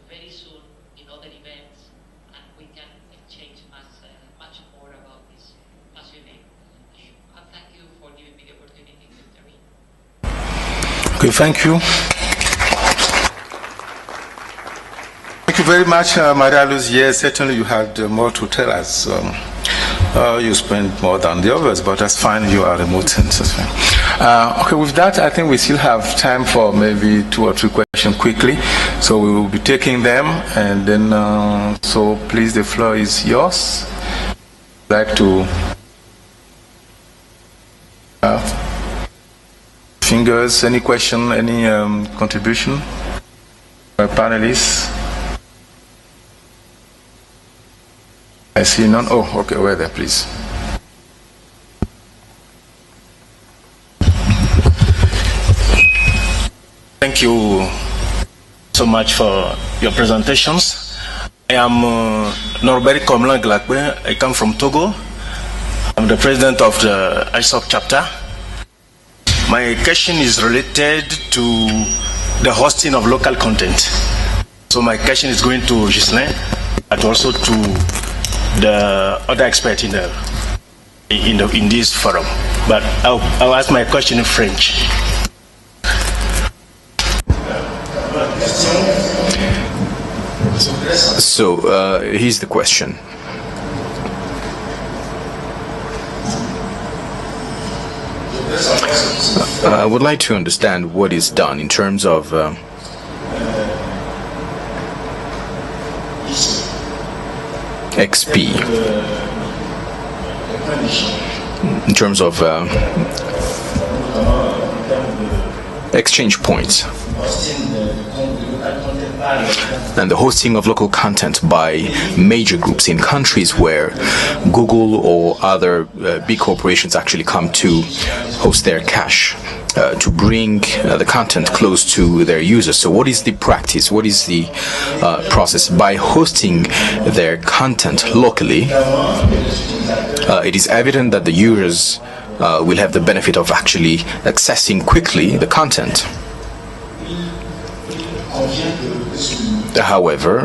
very soon in other events, and we can exchange much more about this passionate issue. And thank you for giving me the opportunity to intervene. Okay, thank you. Thank you very much, Maria-Luz. Yes, certainly you had more to tell us. You spent more than the others, but that's fine. You are remote, and that's fine. Okay, with that, I think we still have time for maybe 2 or 3 questions quickly. So we will be taking them, and then, so please, the floor is yours. I'd like to fingers, any question, any contribution? Panelists? I see none. Oh, okay, where there, please. Thank you so much for your presentations. I am Norbert Komlan Glakbe. I come from Togo. I'm the president of the ISOC chapter. My question is related to the hosting of local content. So my question is going to Ghislain, but also to the other expert in this forum, but I'll ask my question in French. So here's the question. I would like to understand what is done in terms of XP in terms of exchange points and the hosting of local content by major groups in countries where Google or other big corporations actually come to host their cache to bring the content close to their users. So what is the practice? What is the process? By hosting their content locally, it is evident that the users will have the benefit of actually accessing quickly the content. However,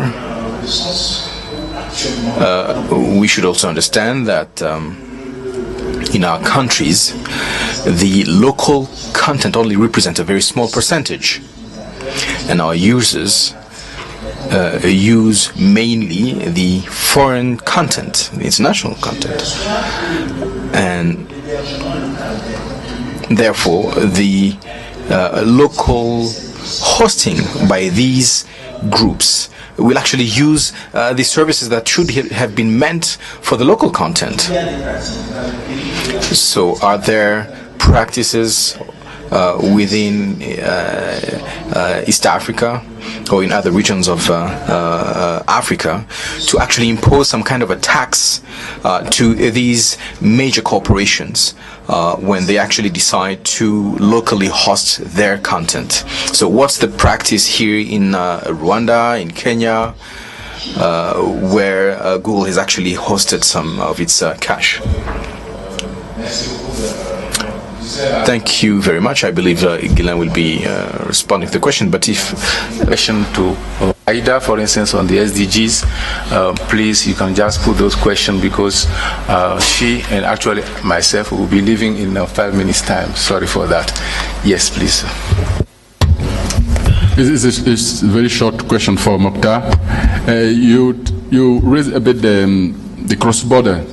we should also understand that in our countries, the local content only represents a very small percentage, and our users use mainly the foreign content, the international content, and therefore the local hosting by these groups will actually use the services that should have been meant for the local content. So are there practices within East Africa or in other regions of Africa to actually impose some kind of a tax to these major corporations when they actually decide to locally host their content? So what's the practice here in Rwanda, in Kenya, where Google has actually hosted some of its cache? Thank you very much. I believe Ghislain will be responding to the question, but if Question to Aida, for instance, on the SDGs, please, you can just put those questions because she and actually myself will be leaving in 5 minutes' time. Sorry for that. Yes, please. It's a very short question for Moctar. You raised a bit the cross-border.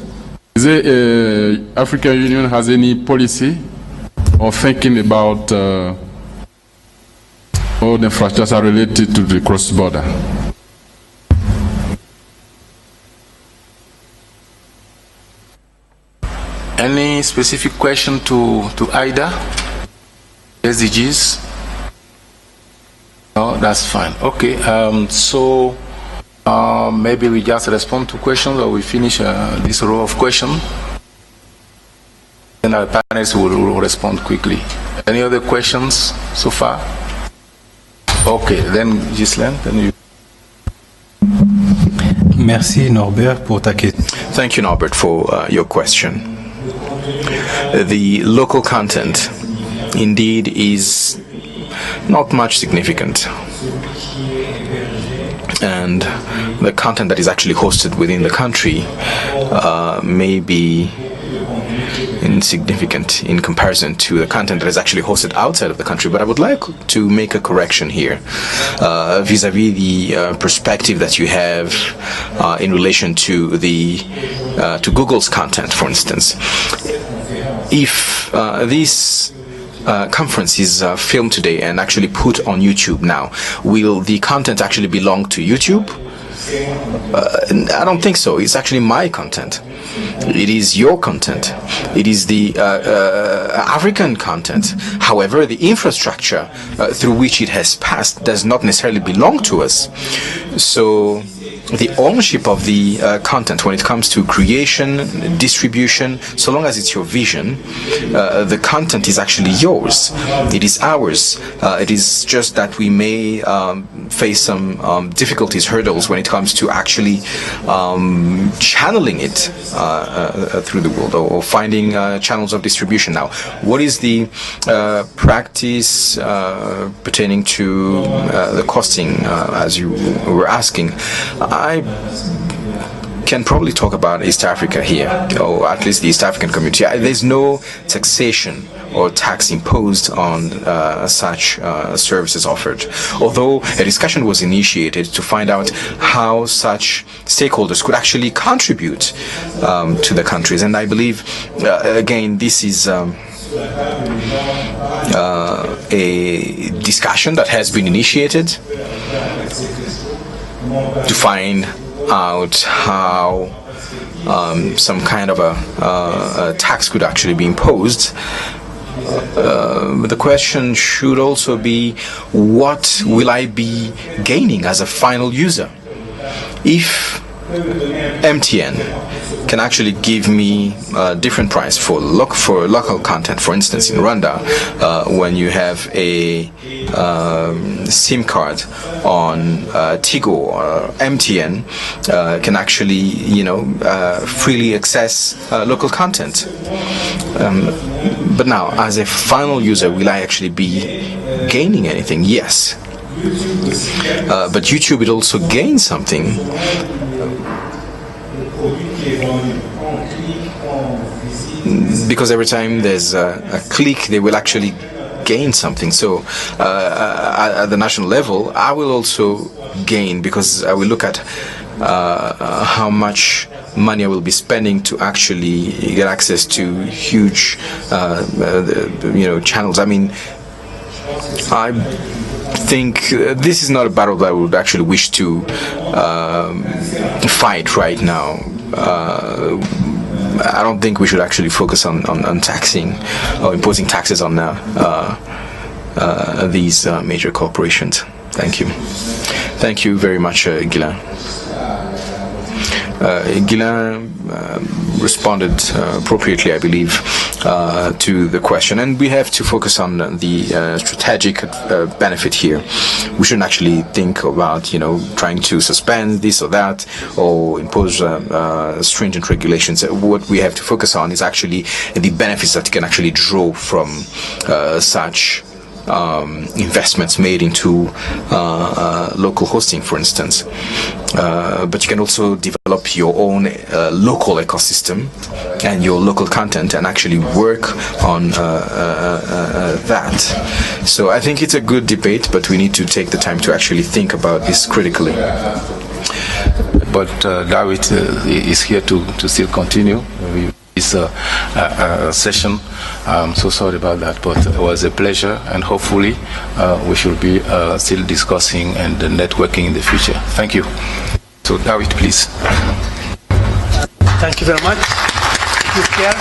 Is it African Union has any policy or thinking about all the infrastructure related to the cross-border? Any specific question to Aida? SDGs? No, that's fine. Okay, so maybe we just respond to questions or we finish this row of questions. And our panelists will respond quickly. Any other questions so far? Okay, then Ghislain, then you. Merci Norbert pour ta question. Thank you, Norbert, for your question. The local content indeed is not much significant, and the content that is actually hosted within the country may be insignificant in comparison to the content that is actually hosted outside of the country. But I would like to make a correction here vis-a-vis the perspective that you have in relation to the to Google's content, for instance. If this conference is filmed today and actually put on YouTube now, will the content actually belong to YouTube? I don't think so. It's actually my content. It is your content. It is the African content. However, the infrastructure through which it has passed does not necessarily belong to us. So the ownership of the content when it comes to creation, distribution, so long as it's your vision, the content is actually yours. It is ours. It is just that we may face some difficulties, hurdles when it comes to actually channeling it through the world or finding channels of distribution. Now, what is the practice pertaining to the costing, as you were asking? I can probably talk about East Africa here, or at least the East African community. There's no taxation or tax imposed on such services offered, although a discussion was initiated to find out how such stakeholders could actually contribute to the countries. And I believe, again, this is a discussion that has been initiated to find out how some kind of a tax could actually be imposed. The question should also be, what will I be gaining as a final user? If MTN can actually give me a different price for local content, for instance, in Rwanda, when you have a SIM card on Tigo or MTN, can actually, freely access local content. But now, as a final user, will I actually be gaining anything? Yes. But YouTube will also gain something. Because every time there's a click, they will actually gain something. So at the national level, I will also gain, because I will look at how much money I will be spending to actually get access to huge channels. I mean, I think this is not a battle that I would actually wish to fight right now. I don't think we should actually focus on taxing or imposing taxes on these major corporations. Thank you. Thank you very much, Ghislain. Ghislain responded appropriately, I believe, to the question, and we have to focus on the strategic benefit here. We shouldn't actually think about, trying to suspend this or that or impose stringent regulations. What we have to focus on is actually the benefits that you can actually draw from such investments made into local hosting, for instance. But you can also develop your own local ecosystem and your local content and actually work on that. So I think it's a good debate, but we need to take the time to actually think about this critically. But David is here to still continue this session. I'm so sorry about that, but it was a pleasure, and hopefully we should be still discussing and networking in the future. Thank you. So David, please. Thank you very much. Thank you, Pierre.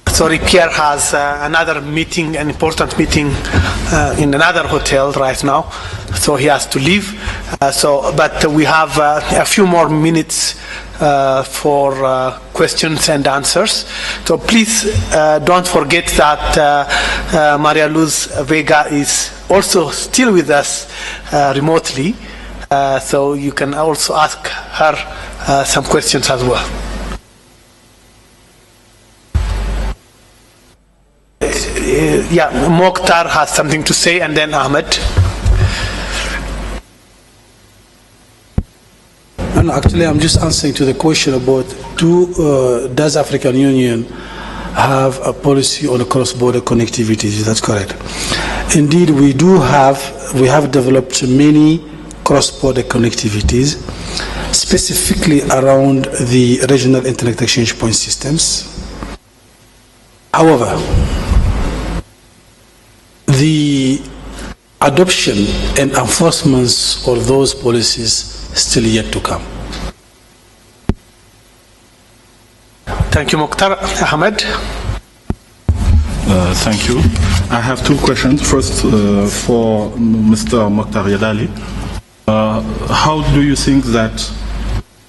Sorry, Pierre has another meeting, an important meeting in another hotel right now, so he has to leave. But we have a few more minutes for questions and answers. So please don't forget that Maria-Luz Vega is also still with us remotely, so you can also ask her some questions as well. Yeah, Moctar has something to say, and then Ahmed. And actually, I'm just answering to the question about does African Union have a policy on cross-border connectivity? Is that correct? Indeed, we have developed many cross-border connectivities, specifically around the regional internet exchange point systems. However, the adoption and enforcements of those policies still yet to come. Thank you, Moctar. Ahmed? Thank you. I have two questions. First, for Mr. Moctar Yedaly. How do you think that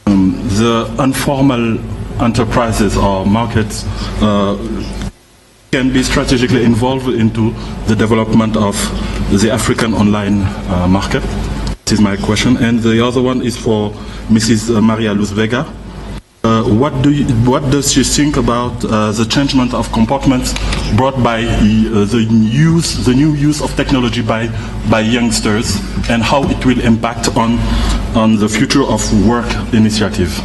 the informal enterprises or markets can be strategically involved into the development of the African online market? This is my question. And the other one is for Mrs. Maria-Luz Vega. What does she think about the changement of comportments brought by the new use of technology by youngsters, and how it will impact on the future of work initiative?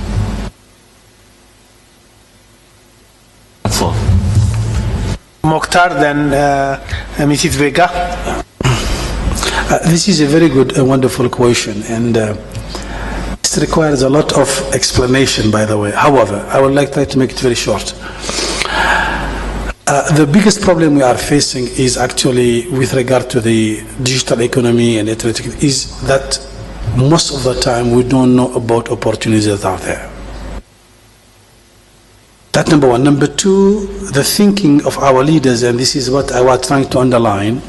That's all. Moctar, then Mrs. Vega. This is a very good and wonderful question, and it requires a lot of explanation, by the way. However, I would like to try to make it very short. The biggest problem we are facing is actually with regard to the digital economy and internet, is that most of the time we don't know about opportunities that are there. That number one. Number two, the thinking of our leaders, and this is what I was trying to underline.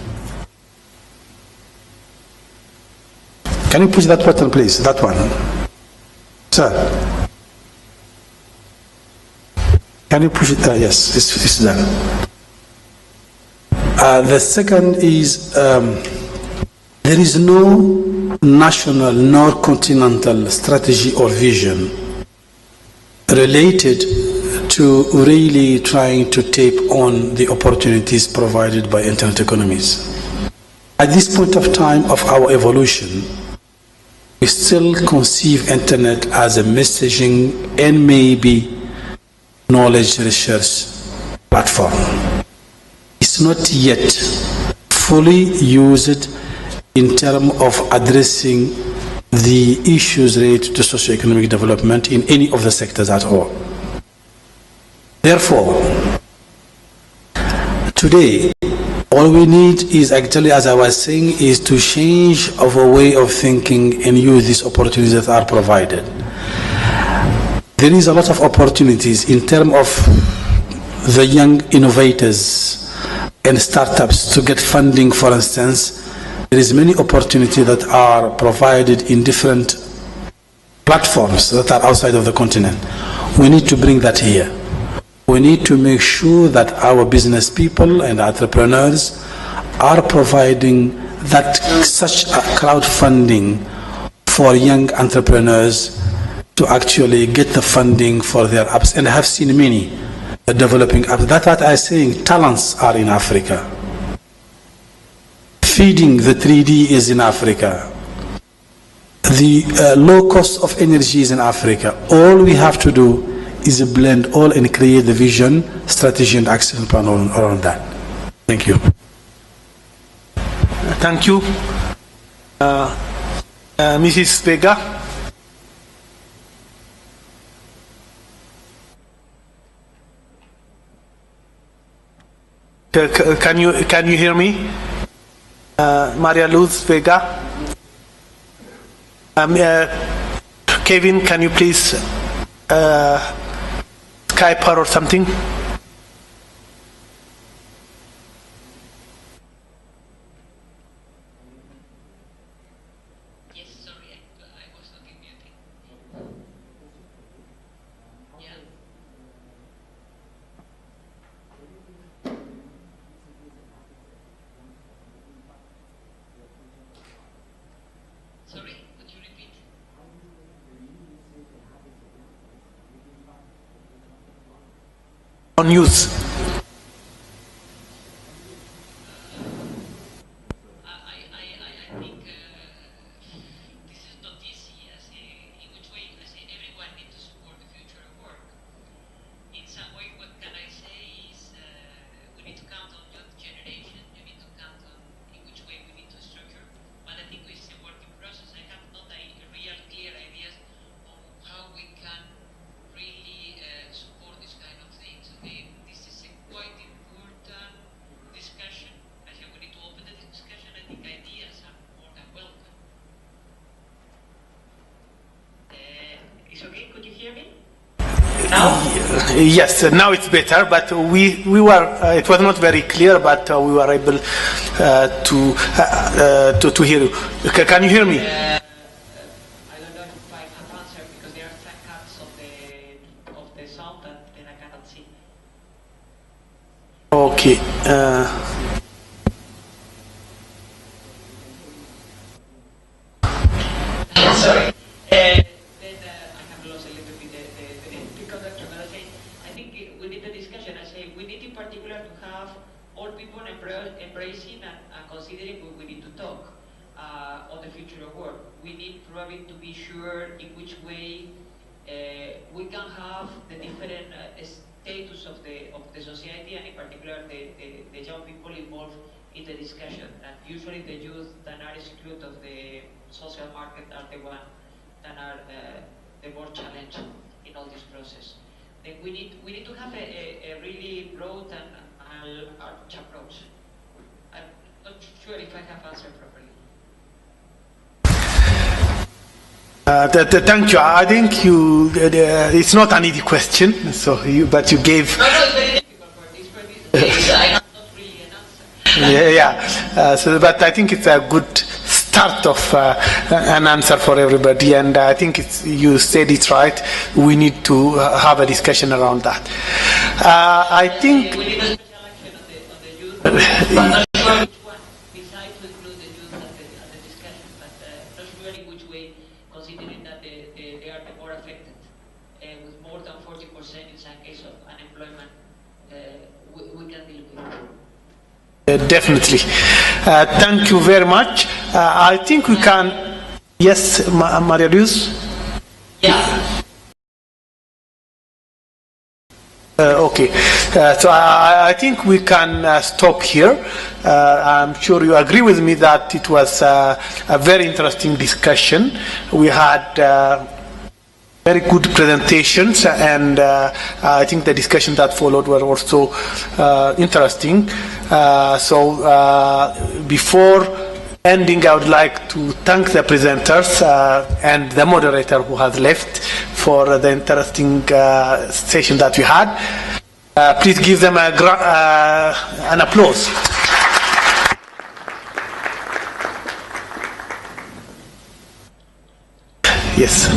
Can you push that button, please? That one. Sir. Can you push it? Yes, it's done. The second is there is no national nor continental strategy or vision related to really trying to tap on the opportunities provided by internet economies. At this point of time of our evolution, we still conceive internet as a messaging and maybe knowledge research platform. It's not yet fully used in terms of addressing the issues related to socio-economic development in any of the sectors at all. Therefore, today, all we need is actually, as I was saying, is to change our way of thinking and use these opportunities that are provided. There is a lot of opportunities in terms of the young innovators and startups to get funding, for instance. There is many opportunities that are provided in different platforms that are outside of the continent. We need to bring that here. We need to make sure that our business people and entrepreneurs are providing that such a crowdfunding for young entrepreneurs to actually get the funding for their apps. And I have seen many developing apps. That's what I'm saying, talents are in Africa. Feeding the 3D is in Africa. The low cost of energy is in Africa. All we have to do is blend all and create the vision, strategy, and action plan around that. Thank you. Thank you. Mrs. Vega. Can you hear me? Maria-Luz Vega. Kevin, can you please Skype her or something? Yes, sorry, I was not in muting. Yeah. Sorry, could you repeat? On use. I think this is not easy. In which way? Everyone needs to support the future of work. In some way, what can I say is we need to count on young generation. We need to count on in which way we need to structure. But I think it's a working process. I have not a real clear ideas on how we can really support this kind of things. This is a quite important discussion. I think we need to open the discussion. I think ideas are more than welcome. It's okay? Could you hear me? Now? Yes, now it's better, but we were, it was not very clear, but we were able to hear you. Can you hear me? I don't know if I can answer because there are some cuts of the sound that then I cannot see. Okay. Sorry. Then I have lost a little bit the conductor, but I think we need the discussion. I say we need in particular to have all people embracing and considering what we need to talk on the future of work. We need probably to be sure in which way we can have the different status of the society, and in particular the young people involved in the discussion. And usually the youth that are excluded of the social market are the ones that are the more challenged in all this process. Then we need to have a really broad and arch approach. I'm not sure if I have answered properly. Thank you. I think it's not an easy question, but you gave. No, it's very difficult for this case. I have not really an answer. But I think it's a good start of an answer for everybody, and I think you said it right. We need to have a discussion around that. I think. We need a special action on the youth. I'm not sure which one. Besides to include the youth at the discussion, but not sure in which way, considering that they are the more affected, with more than 40% in some case of unemployment, we can deal with it. Definitely. Thank you very much. I think we can. Yes, Maria-Luz? Yeah. Okay. So I think we can stop here. I'm sure you agree with me that it was a very interesting discussion. We had very good presentations, and I think the discussion that followed were also interesting. Before ending, I would like to thank the presenters and the moderator who has left for the interesting session that we had. Please give them an applause. Yes.